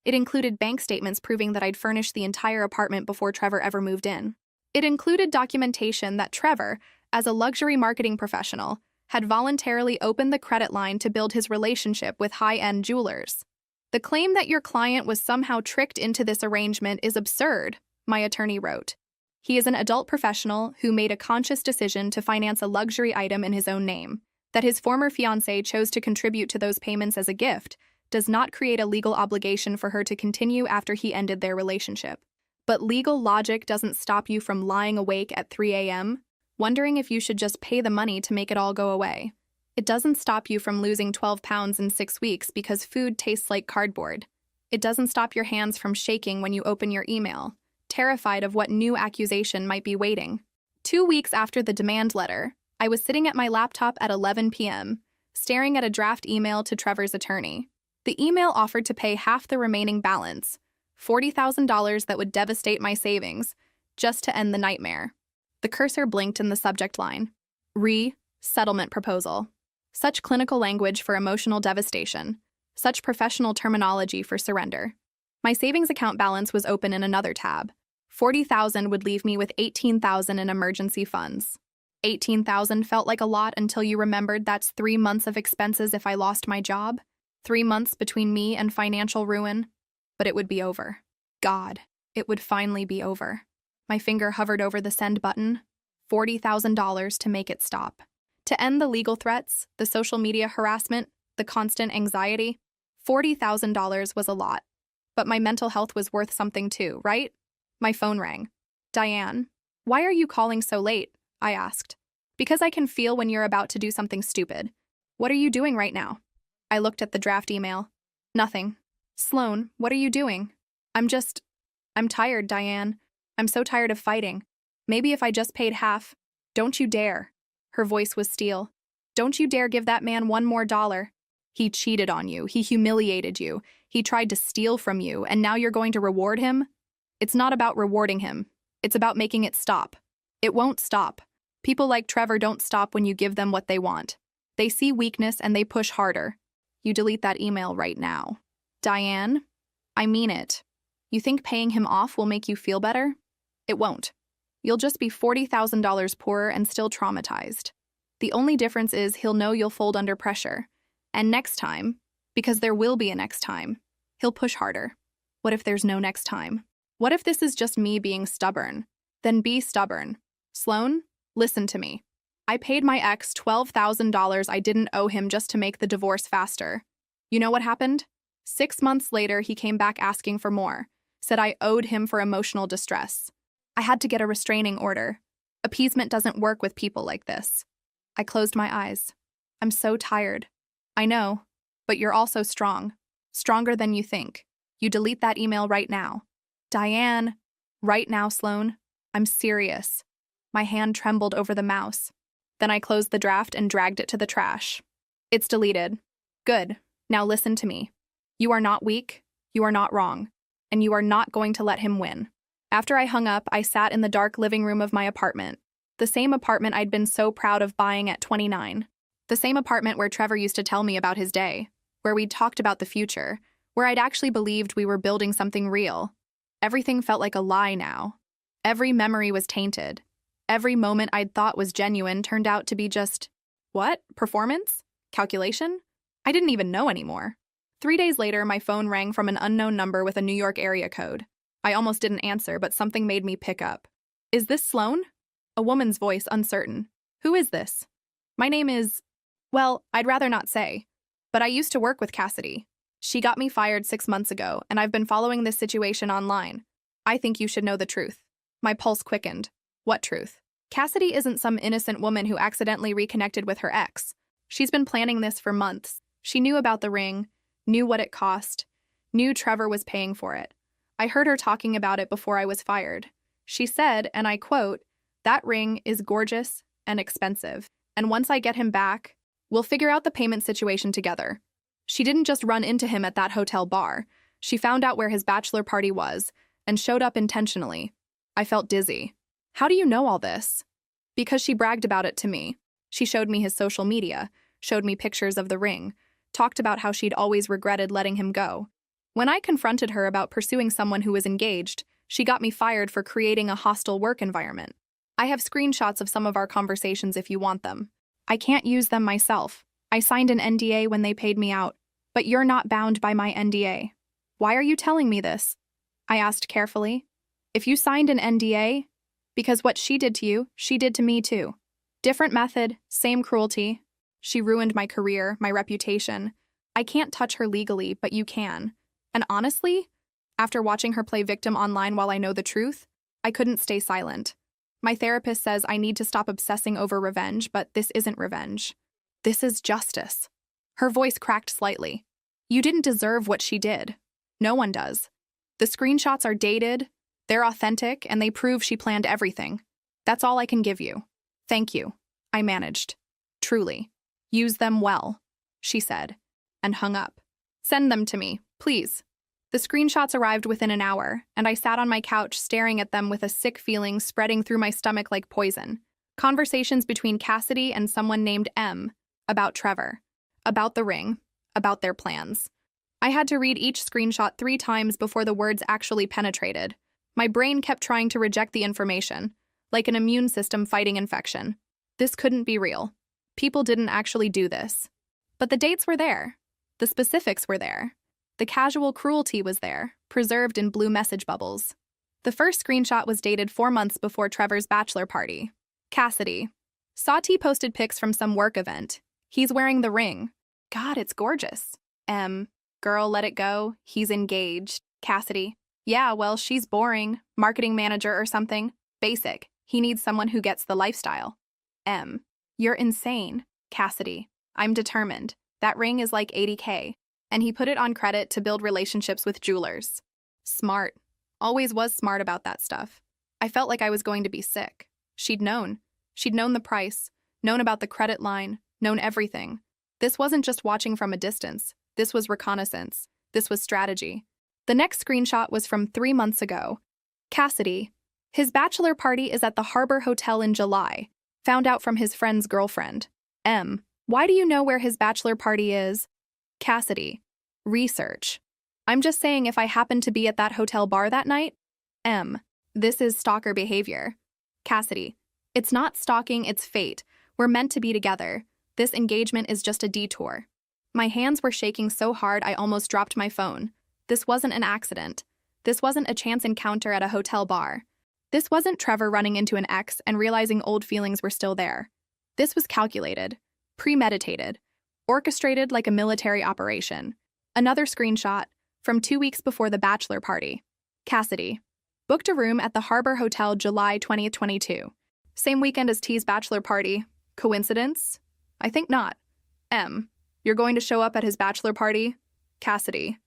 It included bank statements proving that I'd furnished the entire apartment before Trevor ever moved in. It included documentation that Trevor, as a luxury marketing professional, had voluntarily opened the credit line to build his relationship with high-end jewelers. The claim that your client was somehow tricked into this arrangement is absurd, my attorney wrote. He is an adult professional who made a conscious decision to finance a luxury item in his own name. That his former fiancée chose to contribute to those payments as a gift does not create a legal obligation for her to continue after he ended their relationship. But legal logic doesn't stop you from lying awake at 3 a.m., wondering if you should just pay the money to make it all go away. It doesn't stop you from losing 12 pounds in 6 weeks because food tastes like cardboard. It doesn't stop your hands from shaking when you open your email, terrified of what new accusation might be waiting. 2 weeks after the demand letter, I was sitting at my laptop at 11 p.m., staring at a draft email to Trevor's attorney. The email offered to pay half the remaining balance, $40,000 that would devastate my savings, just to end the nightmare. The cursor blinked in the subject line. Settlement proposal. Such clinical language for emotional devastation. Such professional terminology for surrender. My savings account balance was open in another tab. $40,000 would leave me with $18,000 in emergency funds. $18,000 felt like a lot until you remembered that's 3 months of expenses if I lost my job. 3 months between me and financial ruin. But it would be over. God, it would finally be over. My finger hovered over the send button. $40,000 to make it stop. To end the legal threats, the social media harassment, the constant anxiety. $40,000 was a lot. But my mental health was worth something too, right? My phone rang. Diane, why are you calling so late? I asked. Because I can feel when you're about to do something stupid. What are you doing right now? I looked at the draft email. Nothing. Sloan, what are you doing? I'm tired, Diane. I'm so tired of fighting. Maybe if I just paid half. Don't you dare. Her voice was steel. Don't you dare give that man $1 more. He cheated on you. He humiliated you. He tried to steal from you, and now you're going to reward him? It's not about rewarding him. It's about making it stop. It won't stop. People like Trevor don't stop when you give them what they want. They see weakness and they push harder. You delete that email right now. Diane, I mean it. You think paying him off will make you feel better? It won't. You'll just be $40,000 poorer and still traumatized. The only difference is he'll know you'll fold under pressure. And next time, because there will be a next time, he'll push harder. What if there's no next time? What if this is just me being stubborn? Then be stubborn. Sloan, listen to me. I paid my ex $12,000 I didn't owe him just to make the divorce faster. You know what happened? 6 months later, he came back asking for more. said I owed him for emotional distress. I had to get a restraining order. Appeasement doesn't work with people like this. I closed my eyes. I'm so tired. I know, but you're also strong. Stronger than you think. You delete that email right now. Diane. Right now, Sloan. I'm serious. My hand trembled over the mouse. Then I closed the draft and dragged it to the trash. It's deleted. Good. Now listen to me. You are not weak. You are not wrong. And you are not going to let him win. After I hung up, I sat in the dark living room of my apartment. The same apartment I'd been so proud of buying at 29. The same apartment where Trevor used to tell me about his day, where we'd talked about the future, where I'd actually believed we were building something real. Everything felt like a lie now. Every memory was tainted. Every moment I'd thought was genuine turned out to be just, what? Performance? Calculation? I didn't even know anymore. 3 days later, my phone rang from an unknown number with a New York area code. I almost didn't answer, but something made me pick up. Is this Sloan? A woman's voice, uncertain. Who is this? My name is… Well, I'd rather not say. But I used to work with Cassidy. She got me fired 6 months ago, and I've been following this situation online. I think you should know the truth. My pulse quickened. What truth? Cassidy isn't some innocent woman who accidentally reconnected with her ex. She's been planning this for months. She knew about the ring, knew what it cost, knew Trevor was paying for it. I heard her talking about it before I was fired. She said, and I quote, "That ring is gorgeous and expensive, and once I get him back, we'll figure out the payment situation together." She didn't just run into him at that hotel bar. She found out where his bachelor party was and showed up intentionally. I felt dizzy. How do you know all this? Because she bragged about it to me. She showed me his social media, showed me pictures of the ring, talked about how she'd always regretted letting him go. When I confronted her about pursuing someone who was engaged, she got me fired for creating a hostile work environment. I have screenshots of some of our conversations if you want them. I can't use them myself. I signed an NDA when they paid me out, but you're not bound by my NDA. Why are you telling me this? I asked carefully. If you signed an NDA, because what she did to you, she did to me too. Different method, same cruelty. She ruined my career, my reputation. I can't touch her legally, but you can. And honestly, after watching her play victim online while I know the truth, I couldn't stay silent. My therapist says I need to stop obsessing over revenge, but this isn't revenge. This is justice. Her voice cracked slightly. You didn't deserve what she did. No one does. The screenshots are dated, they're authentic, and they prove she planned everything. That's all I can give you. Thank you. I managed. Truly. Use them well, she said, and hung up. Send them to me, please. The screenshots arrived within an hour, and I sat on my couch staring at them with a sick feeling spreading through my stomach like poison. Conversations between Cassidy and someone named M, about Trevor, about the ring, about their plans. I had to read each screenshot 3 times before the words actually penetrated. My brain kept trying to reject the information, like an immune system fighting infection. This couldn't be real. People didn't actually do this. But the dates were there. The specifics were there. The casual cruelty was there, preserved in blue message bubbles. The first screenshot was dated 4 months before Trevor's bachelor party. Cassidy. Saw T posted pics from some work event. He's wearing the ring. God, it's gorgeous. M. Girl, let it go. He's engaged. Cassidy. Yeah, well, she's boring. Marketing manager or something. Basic. He needs someone who gets the lifestyle. M. You're insane. Cassidy. I'm determined. That ring is like $80K. And he put it on credit to build relationships with jewelers. Smart. Always was smart about that stuff. I felt like I was going to be sick. She'd known. She'd known the price, known about the credit line, known everything. This wasn't just watching from a distance. This was reconnaissance. This was strategy. The next screenshot was from 3 months ago. Cassidy. His bachelor party is at the Harbor Hotel in July. Found out from his friend's girlfriend. M. Why do you know where his bachelor party is? Cassidy. Research. I'm just saying if I happened to be at that hotel bar that night. M. This is stalker behavior. Cassidy. It's not stalking, it's fate. We're meant to be together. This engagement is just a detour. My hands were shaking so hard I almost dropped my phone. This wasn't an accident. This wasn't a chance encounter at a hotel bar. This wasn't Trevor running into an ex and realizing old feelings were still there. This was calculated, premeditated, orchestrated like a military operation. Another screenshot from 2 weeks before the bachelor party. Cassidy. Booked a room at the Harbor Hotel July 20th, 22. Same weekend as T's bachelor party. Coincidence? I think not. M. You're going to show up at his bachelor party? Cassidy.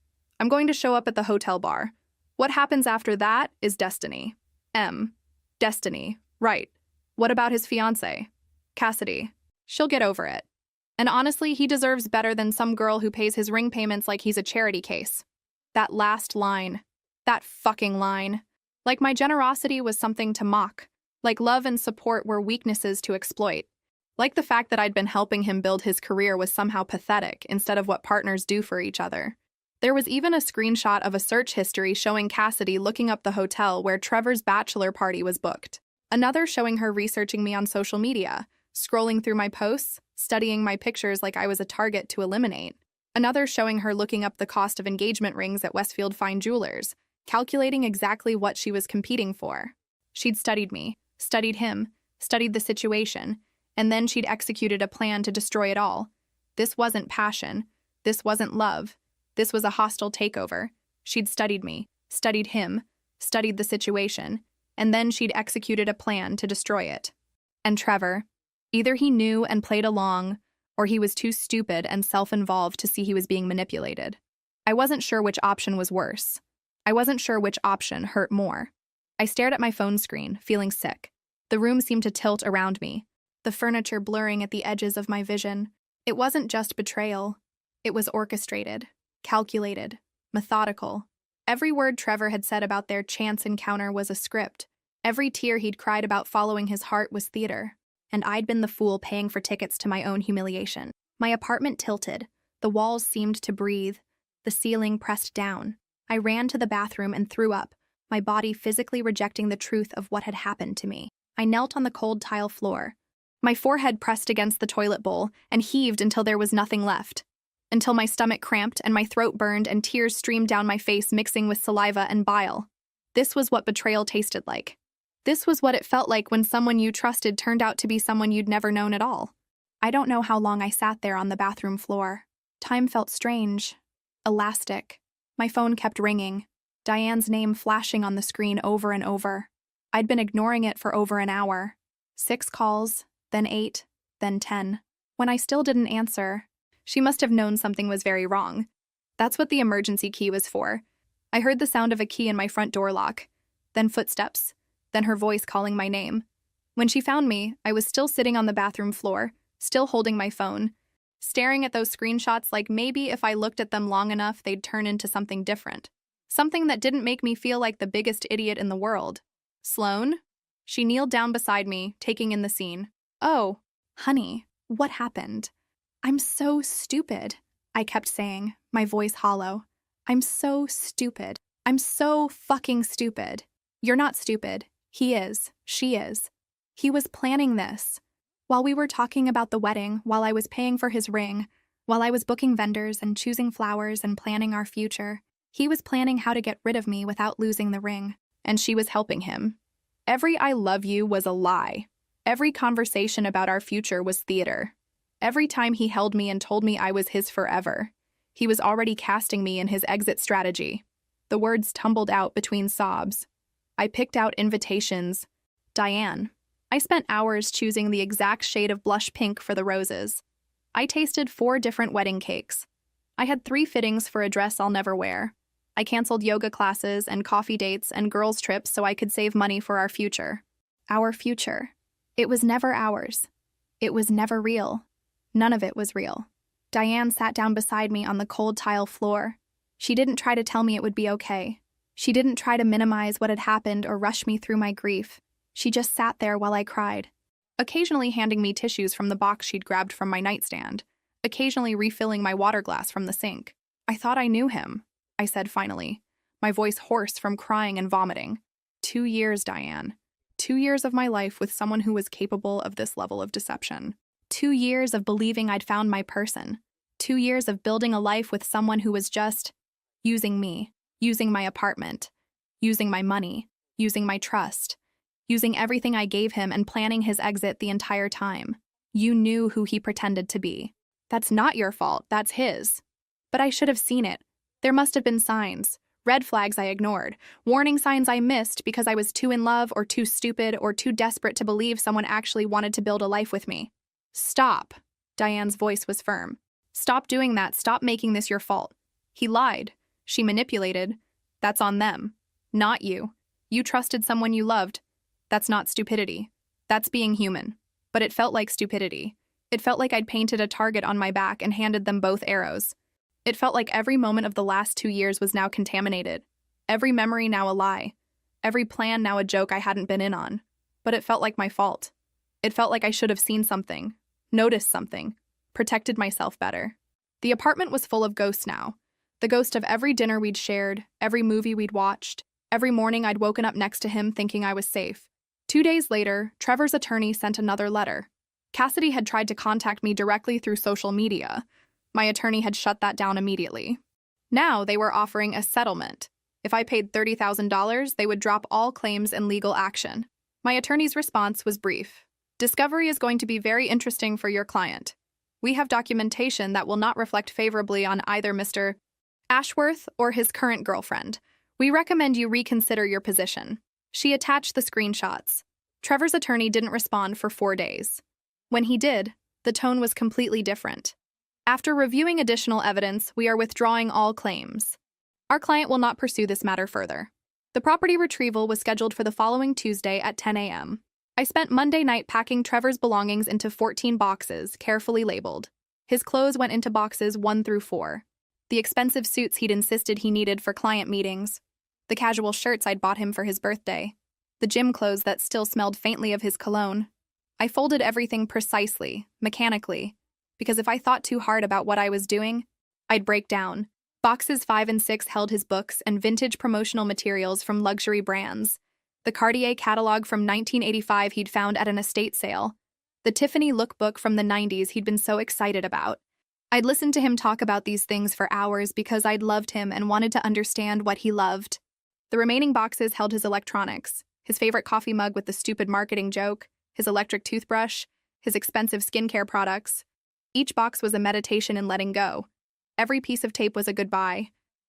I'm going to show up at the hotel bar. What happens after that is destiny. M. Destiny. Right. What about his fiancée? Cassidy. She'll get over it. And honestly, he deserves better than some girl who pays his ring payments like he's a charity case. That last line. That fucking line. Like my generosity was something to mock. Like love and support were weaknesses to exploit. Like the fact that I'd been helping him build his career was somehow pathetic instead of what partners do for each other. There was even a screenshot of a search history showing Cassidy looking up the hotel where Trevor's bachelor party was booked. Another showing her researching me on social media, scrolling through my posts, studying my pictures like I was a target to eliminate. Another showing her looking up the cost of engagement rings at Westfield Fine Jewelers, calculating exactly what she was competing for. She'd studied me, studied him, studied the situation, and then she'd executed a plan to destroy it all. This wasn't passion. This wasn't love. This was a hostile takeover. She'd studied me, studied him, studied the situation, and then she'd executed a plan to destroy it. And Trevor, either he knew and played along, or he was too stupid and self-involved to see he was being manipulated. I wasn't sure which option was worse. I wasn't sure which option hurt more. I stared at my phone screen, feeling sick. The room seemed to tilt around me, the furniture blurring at the edges of my vision. It wasn't just betrayal. It was orchestrated, calculated, methodical. Every word Trevor had said about their chance encounter was a script. Every tear he'd cried about following his heart was theater. And I'd been the fool paying for tickets to my own humiliation. My apartment tilted. The walls seemed to breathe. The ceiling pressed down. I ran to the bathroom and threw up, my body physically rejecting the truth of what had happened to me. I knelt on the cold tile floor. My forehead pressed against the toilet bowl and heaved until there was nothing left. Until my stomach cramped and my throat burned and tears streamed down my face mixing with saliva and bile. This was what betrayal tasted like. This was what it felt like when someone you trusted turned out to be someone you'd never known at all. I don't know how long I sat there on the bathroom floor. Time felt strange, elastic. My phone kept ringing, Diane's name flashing on the screen over and over. I'd been ignoring it for over an hour. 6 calls, then 8, then 10. When I still didn't answer, she must have known something was very wrong. That's what the emergency key was for. I heard the sound of a key in my front door lock, then footsteps, then her voice calling my name. When she found me, I was still sitting on the bathroom floor, still holding my phone, staring at those screenshots like maybe if I looked at them long enough, they'd turn into something different. Something that didn't make me feel like the biggest idiot in the world. Sloane? She kneeled down beside me, taking in the scene. Oh, honey, what happened? I'm so stupid, I kept saying, my voice hollow. I'm so stupid. I'm so fucking stupid. You're not stupid. He is. She is. He was planning this. While we were talking about the wedding, while I was paying for his ring, while I was booking vendors and choosing flowers and planning our future, he was planning how to get rid of me without losing the ring, and she was helping him. Every I love you was a lie. Every conversation about our future was theater. Every time he held me and told me I was his forever, he was already casting me in his exit strategy. The words tumbled out between sobs. I picked out invitations. Diane. I spent hours choosing the exact shade of blush pink for the roses. I tasted 4 different wedding cakes. I had 3 fittings for a dress I'll never wear. I canceled yoga classes and coffee dates and girls' trips so I could save money for our future. Our future. It was never ours. It was never real. None of it was real. Diane sat down beside me on the cold tile floor. She didn't try to tell me it would be okay. She didn't try to minimize what had happened or rush me through my grief. She just sat there while I cried, occasionally handing me tissues from the box she'd grabbed from my nightstand, occasionally refilling my water glass from the sink. I thought I knew him, I said finally, my voice hoarse from crying and vomiting. 2 years, Diane. 2 years of my life with someone who was capable of this level of deception. 2 years of believing I'd found my person. 2 years of building a life with someone who was just using me, using my apartment, using my money, using my trust, using everything I gave him and planning his exit the entire time. You knew who he pretended to be. That's not your fault, that's his. But I should have seen it. There must have been signs, Red flags I ignored, warning signs I missed because I was too in love or too stupid or too desperate to believe someone actually wanted to build a life with me. Stop. Diane's voice was firm. Stop doing that. Stop making this your fault. He lied. She manipulated. That's on them. Not you. You trusted someone you loved. That's not stupidity. That's being human. But it felt like stupidity. It felt like I'd painted a target on my back and handed them both arrows. It felt like every moment of the last 2 years was now contaminated. Every memory now a lie. Every plan now a joke I hadn't been in on. But it felt like my fault. It felt like I should have seen something, noticed something, protected myself better. The apartment was full of ghosts now. The ghost of every dinner we'd shared, every movie we'd watched, every morning I'd woken up next to him thinking I was safe. 2 days later, Trevor's attorney sent another letter. Cassidy had tried to contact me directly through social media. My attorney had shut that down immediately. Now they were offering a settlement. If I paid $30,000, they would drop all claims and legal action. My attorney's response was brief. Discovery is going to be very interesting for your client. We have documentation that will not reflect favorably on either Mr. Ashworth or his current girlfriend. We recommend you reconsider your position. She attached the screenshots. Trevor's attorney didn't respond for 4 days. When he did, the tone was completely different. After reviewing additional evidence, we are withdrawing all claims. Our client will not pursue this matter further. The property retrieval was scheduled for the following Tuesday at 10 a.m. I spent Monday night packing Trevor's belongings into 14 boxes, carefully labeled. His clothes went into boxes 1 through 4. The expensive suits he'd insisted he needed for client meetings. The casual shirts I'd bought him for his birthday. The gym clothes that still smelled faintly of his cologne. I folded everything precisely, mechanically, because if I thought too hard about what I was doing, I'd break down. Boxes 5 and 6 held his books and vintage promotional materials from luxury brands. The Cartier catalog from 1985 he'd found at an estate sale. The Tiffany lookbook from the 90s he'd been so excited about. I'd listened to him talk about these things for hours because I'd loved him and wanted to understand what he loved. The remaining boxes held his electronics, his favorite coffee mug with the stupid marketing joke, his electric toothbrush, his expensive skincare products. Each box was a meditation in letting go. Every piece of tape was a goodbye.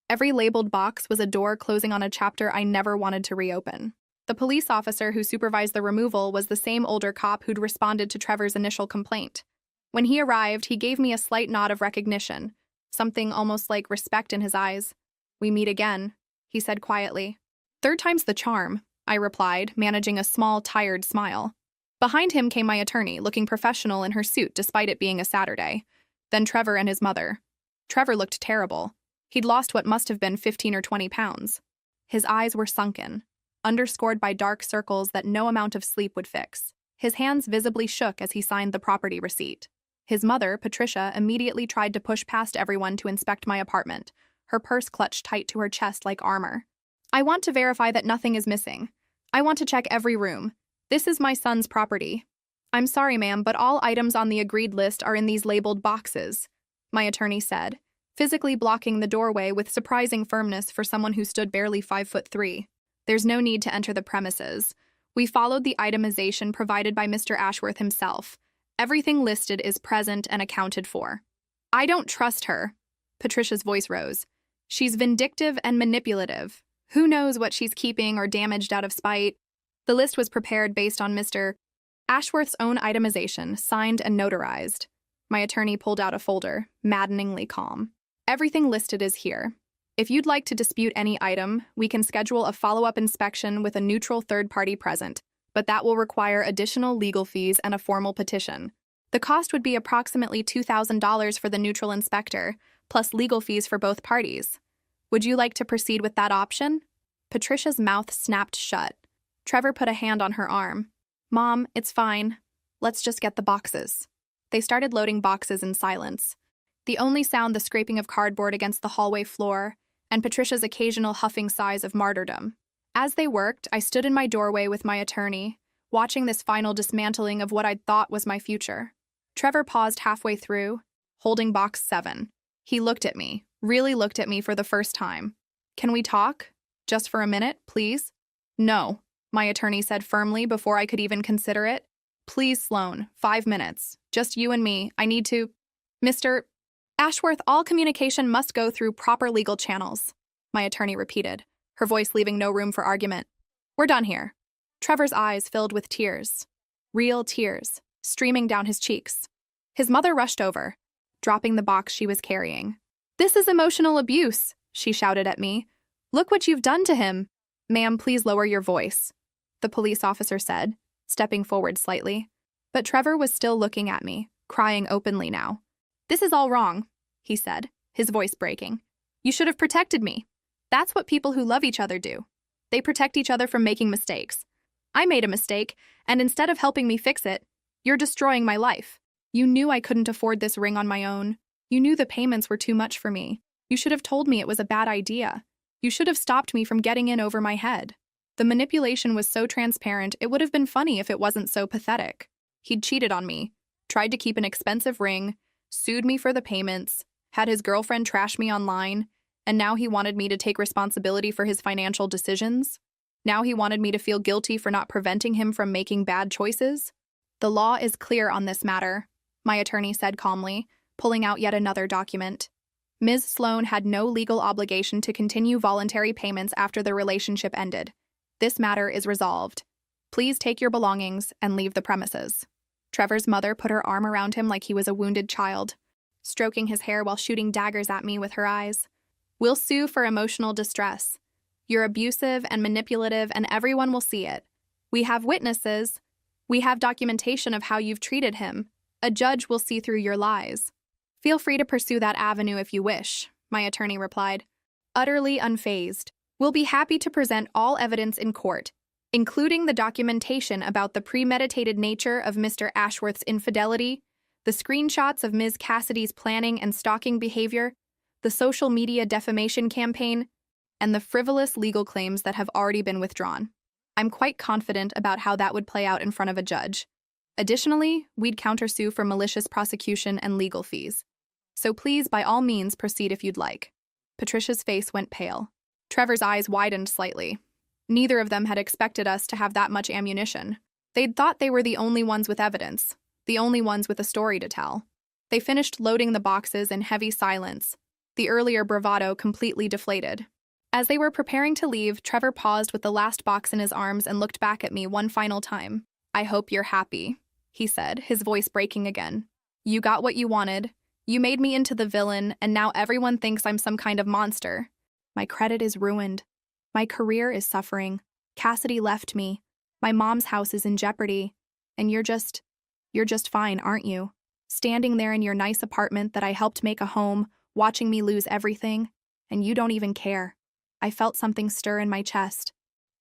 Every labeled box was a door closing on a chapter I never wanted to reopen. The police officer who supervised the removal was the same older cop who'd responded to Trevor's initial complaint. When he arrived, he gave me a slight nod of recognition, something almost like respect in his eyes. "We meet again," he said quietly. "Third time's the charm," I replied, managing a small, tired smile. Behind him came my attorney, looking professional in her suit despite it being a Saturday. Then Trevor and his mother. Trevor looked terrible. He'd lost what must have been 15 or 20 pounds. His eyes were sunken, underscored by dark circles that no amount of sleep would fix. His hands visibly shook as he signed the property receipt. His mother, Patricia, immediately tried to push past everyone to inspect my apartment, her purse clutched tight to her chest like armor. "I want to verify that nothing is missing. I want to check every room. This is my son's property." "I'm sorry, ma'am, but all items on the agreed list are in these labeled boxes," my attorney said, physically blocking the doorway with surprising firmness for someone who stood barely 5'3". "There's no need to enter the premises. We followed the itemization provided by Mr. Ashworth himself. Everything listed is present and accounted for." "I don't trust her." Patricia's voice rose. "She's vindictive and manipulative. Who knows what she's keeping or damaged out of spite?" The list was prepared based on Mr. Ashworth's own itemization, signed and notarized. My attorney pulled out a folder, maddeningly calm. "Everything listed is here. If you'd like to dispute any item, we can schedule a follow-up inspection with a neutral third party present, but that will require additional legal fees and a formal petition. The cost would be approximately $2,000 for the neutral inspector, plus legal fees for both parties. Would you like to proceed with that option?" Patricia's mouth snapped shut. Trevor put a hand on her arm. "Mom, it's fine. Let's just get the boxes." They started loading boxes in silence. The only sound the scraping of cardboard against the hallway floor, and Patricia's occasional huffing sighs of martyrdom. As they worked, I stood in my doorway with my attorney, watching this final dismantling of what I'd thought was my future. Trevor paused halfway through, holding box 7. He looked at me, really looked at me for the first time. "Can we talk? Just for a minute, please?" "No," my attorney said firmly before I could even consider it. "Please, Sloan, 5 minutes. Just you and me. I need to..." "Mr. Ashworth, all communication must go through proper legal channels." my attorney repeated, her voice leaving no room for argument. We're done here. Trevor's eyes filled with tears. Real tears, streaming down his cheeks. His mother rushed over, dropping the box she was carrying. This is emotional abuse, she shouted at me. Look what you've done to him. Ma'am, please lower your voice, the police officer said, stepping forward slightly. But Trevor was still looking at me, crying openly now. This is all wrong, he said, his voice breaking. You should have protected me. That's what people who love each other do. They protect each other from making mistakes. I made a mistake, and instead of helping me fix it, you're destroying my life. You knew I couldn't afford this ring on my own. You knew the payments were too much for me. You should have told me it was a bad idea. You should have stopped me from getting in over my head. The manipulation was so transparent, it would have been funny if it wasn't so pathetic. He'd cheated on me, tried to keep an expensive ring, sued me for the payments, had his girlfriend trash me online, and now he wanted me to take responsibility for his financial decisions? Now he wanted me to feel guilty for not preventing him from making bad choices? The law is clear on this matter, my attorney said calmly, pulling out yet another document. Ms. Sloan had no legal obligation to continue voluntary payments after the relationship ended. This matter is resolved. Please take your belongings and leave the premises. Trevor's mother put her arm around him like he was a wounded child, stroking his hair while shooting daggers at me with her eyes. We'll sue for emotional distress. You're abusive and manipulative, and everyone will see it. We have witnesses. We have documentation of how you've treated him. A judge will see through your lies. Feel free to pursue that avenue if you wish, my attorney replied, utterly unfazed. We'll be happy to present all evidence in court, including the documentation about the premeditated nature of Mr. Ashworth's infidelity, the screenshots of Ms. Cassidy's planning and stalking behavior, the social media defamation campaign, and the frivolous legal claims that have already been withdrawn. I'm quite confident about how that would play out in front of a judge. Additionally, we'd countersue for malicious prosecution and legal fees. So please, by all means, proceed if you'd like. Patricia's face went pale. Trevor's eyes widened slightly. Neither of them had expected us to have that much ammunition. They'd thought they were the only ones with evidence, the only ones with a story to tell. They finished loading the boxes in heavy silence, the earlier bravado completely deflated. As they were preparing to leave, Trevor paused with the last box in his arms and looked back at me one final time. I hope you're happy, he said, his voice breaking again. You got what you wanted. You made me into the villain, and now everyone thinks I'm some kind of monster. My credit is ruined. My career is suffering. Cassidy left me. My mom's house is in jeopardy. And you're just fine, aren't you? Standing there in your nice apartment that I helped make a home, watching me lose everything, and you don't even care. I felt something stir in my chest.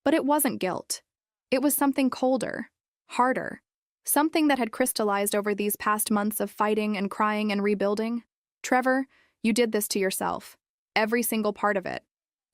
But it wasn't guilt. It was something colder, harder. Something that had crystallized over these past months of fighting and crying and rebuilding. Trevor, you did this to yourself. Every single part of it.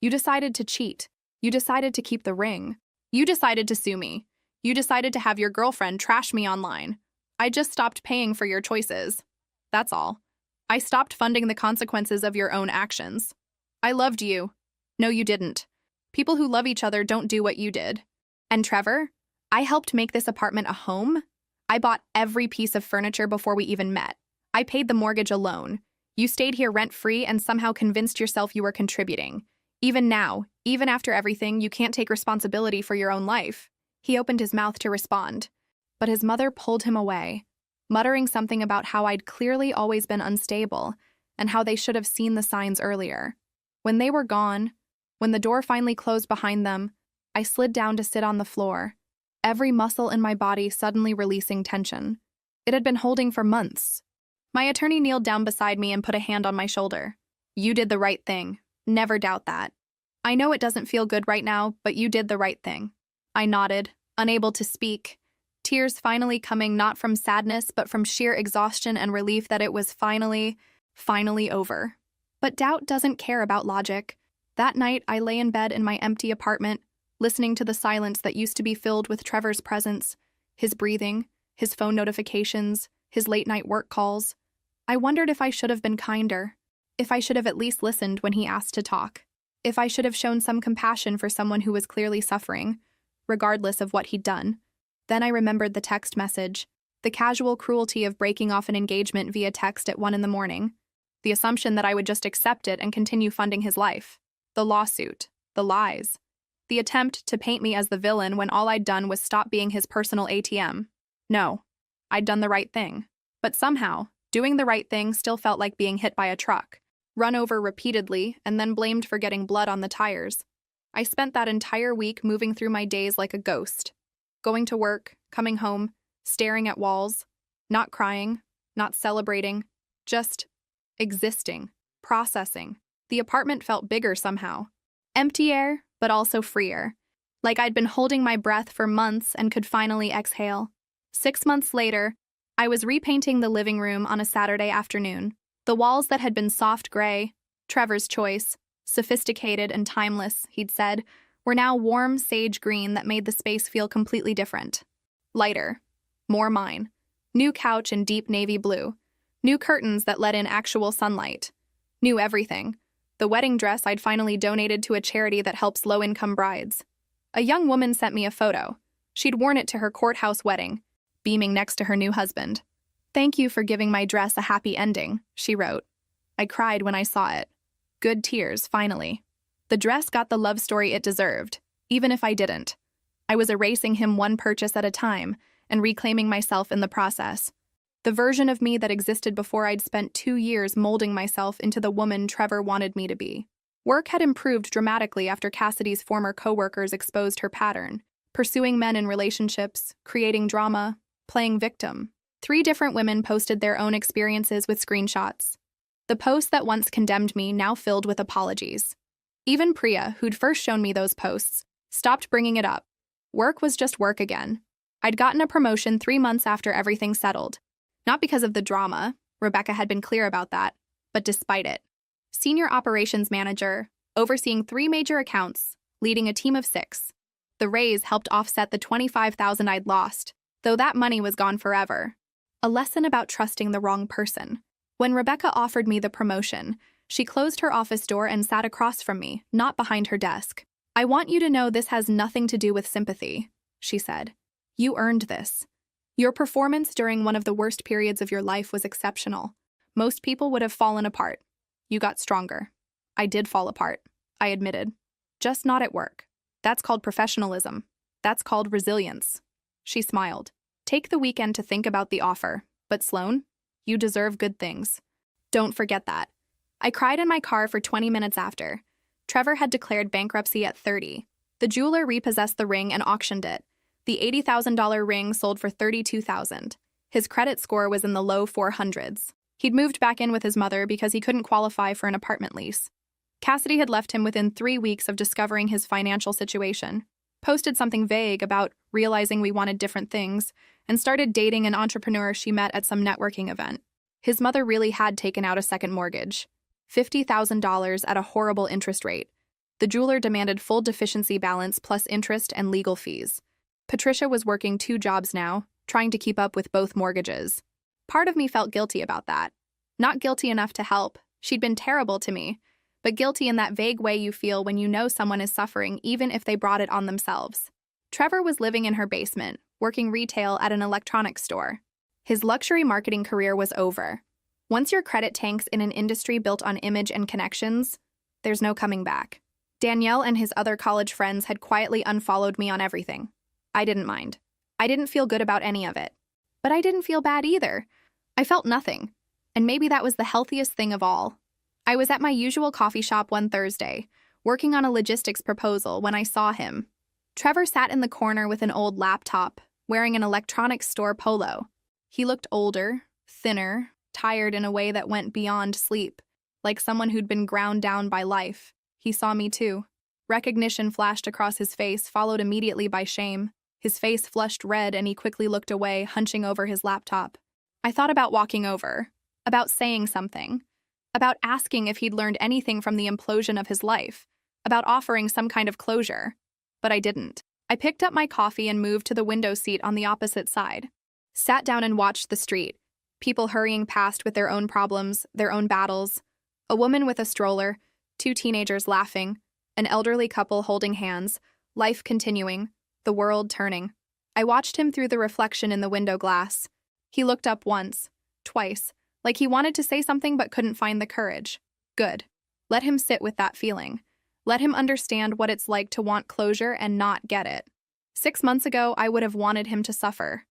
You decided to cheat. You decided to keep the ring. You decided to sue me. You decided to have your girlfriend trash me online. I just stopped paying for your choices. That's all. I stopped funding the consequences of your own actions. I loved you. No, you didn't. People who love each other don't do what you did. And Trevor, I helped make this apartment a home. I bought every piece of furniture before we even met. I paid the mortgage alone. You stayed here rent-free and somehow convinced yourself you were contributing. Even now, even after everything, you can't take responsibility for your own life. He opened his mouth to respond, but his mother pulled him away, muttering something about how I'd clearly always been unstable and how they should have seen the signs earlier. When they were gone, when the door finally closed behind them, I slid down to sit on the floor, every muscle in my body suddenly releasing tension. It had been holding for months. My attorney kneeled down beside me and put a hand on my shoulder. You did the right thing. Never doubt that. I know it doesn't feel good right now, but you did the right thing. I nodded, unable to speak, tears finally coming not from sadness but from sheer exhaustion and relief that it was finally over. But doubt doesn't care about logic. That night, I lay in bed in my empty apartment, listening to the silence that used to be filled with Trevor's presence, his breathing, his phone notifications, his late-night work calls. I wondered if I should have been kinder, if I should have at least listened when he asked to talk, if I should have shown some compassion for someone who was clearly suffering, regardless of what he'd done. Then I remembered the text message, the casual cruelty of breaking off an engagement via text at 1 a.m, the assumption that I would just accept it and continue funding his life. The lawsuit. The lies. The attempt to paint me as the villain when all I'd done was stop being his personal ATM. No, I'd done the right thing. But somehow, doing the right thing still felt like being hit by a truck, run over repeatedly, and then blamed for getting blood on the tires. I spent that entire week moving through my days like a ghost. Going to work, coming home, staring at walls, not crying, not celebrating, just existing, processing. The apartment felt bigger somehow. Emptier, but also freer. Like I'd been holding my breath for months and could finally exhale. 6 months later, I was repainting the living room on a Saturday afternoon. The walls that had been soft gray, Trevor's choice, sophisticated and timeless, he'd said, were now warm sage green that made the space feel completely different. Lighter. More mine. New couch in deep navy blue. New curtains that let in actual sunlight. New everything. The wedding dress I'd finally donated to a charity that helps low-income brides. A young woman sent me a photo. She'd worn it to her courthouse wedding, beaming next to her new husband. "Thank you for giving my dress a happy ending," she wrote. I cried when I saw it. Good tears, finally. The dress got the love story it deserved, even if I didn't. I was erasing him one purchase at a time and reclaiming myself in the process. The version of me that existed before I'd spent 2 years molding myself into the woman Trevor wanted me to be. Work had improved dramatically after Cassidy's former coworkers exposed her pattern, pursuing men in relationships, creating drama, playing victim. 3 different women posted their own experiences with screenshots. The posts that once condemned me now filled with apologies. Even Priya, who'd first shown me those posts, stopped bringing it up. Work was just work again. I'd gotten a promotion 3 months after everything settled. Not because of the drama, Rebecca had been clear about that, but despite it. Senior operations manager, overseeing 3 major accounts, leading a team of 6. The raise helped offset the $25,000 I'd lost, though that money was gone forever. A lesson about trusting the wrong person. When Rebecca offered me the promotion, she closed her office door and sat across from me, not behind her desk. "I want you to know this has nothing to do with sympathy," she said. "You earned this. Your performance during one of the worst periods of your life was exceptional. Most people would have fallen apart. You got stronger." I did fall apart, I admitted. Just not at work. That's called professionalism. That's called resilience. She smiled. "Take the weekend to think about the offer. But Sloan, you deserve good things. Don't forget that." I cried in my car for 20 minutes after. Trevor had declared bankruptcy at 30. The jeweler repossessed the ring and auctioned it. The $80,000 ring sold for $32,000. His credit score was in the low 400s. He'd moved back in with his mother because he couldn't qualify for an apartment lease. Cassidy had left him within 3 weeks of discovering his financial situation, posted something vague about realizing we wanted different things, and started dating an entrepreneur she met at some networking event. His mother really had taken out a second mortgage. $50,000 at a horrible interest rate. The jeweler demanded full deficiency balance plus interest and legal fees. Patricia was working 2 jobs now, trying to keep up with both mortgages. Part of me felt guilty about that. Not guilty enough to help. She'd been terrible to me. But guilty in that vague way you feel when you know someone is suffering even if they brought it on themselves. Trevor was living in her basement, working retail at an electronics store. His luxury marketing career was over. Once your credit tanks in an industry built on image and connections, there's no coming back. Danielle and his other college friends had quietly unfollowed me on everything. I didn't mind. I didn't feel good about any of it. But I didn't feel bad either. I felt nothing. And maybe that was the healthiest thing of all. I was at my usual coffee shop one Thursday, working on a logistics proposal when I saw him. Trevor sat in the corner with an old laptop, wearing an electronics store polo. He looked older, thinner, tired in a way that went beyond sleep, like someone who'd been ground down by life. He saw me too. Recognition flashed across his face, followed immediately by shame. His face flushed red and he quickly looked away, hunching over his laptop. I thought about walking over, about saying something, about asking if he'd learned anything from the implosion of his life, about offering some kind of closure. But I didn't. I picked up my coffee and moved to the window seat on the opposite side. Sat down and watched the street. People hurrying past with their own problems, their own battles. A woman with a stroller, 2 teenagers laughing, an elderly couple holding hands, life continuing, the world turning. I watched him through the reflection in the window glass. He looked up once, twice, like he wanted to say something but couldn't find the courage. Good. Let him sit with that feeling. Let him understand what it's like to want closure and not get it. 6 months ago, I would have wanted him to suffer.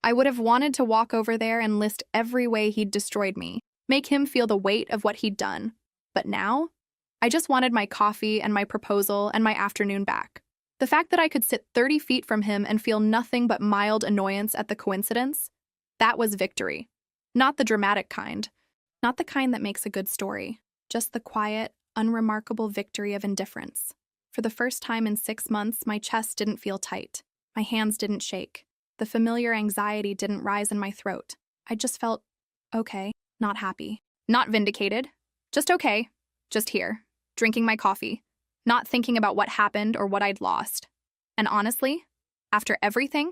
I would have wanted to walk over there and list every way he'd destroyed me, make him feel the weight of what he'd done. But now, I just wanted my coffee and my proposal and my afternoon back. The fact that I could sit 30 feet from him and feel nothing but mild annoyance at the coincidence, that was victory. Not the dramatic kind. Not the kind that makes a good story. Just the quiet, unremarkable victory of indifference. For the first time in 6 months, my chest didn't feel tight. My hands didn't shake. The familiar anxiety didn't rise in my throat. I just felt okay, not happy. Not vindicated. Just okay. Just here, drinking my coffee. Not thinking about what happened or what I'd lost. And honestly, after everything,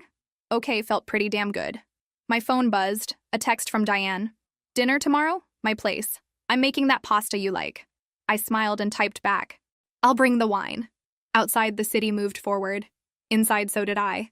okay felt pretty damn good. My phone buzzed, a text from Diane. Dinner tomorrow? My place. I'm making that pasta you like. I smiled and typed back. I'll bring the wine. Outside, the city moved forward. Inside, so did I.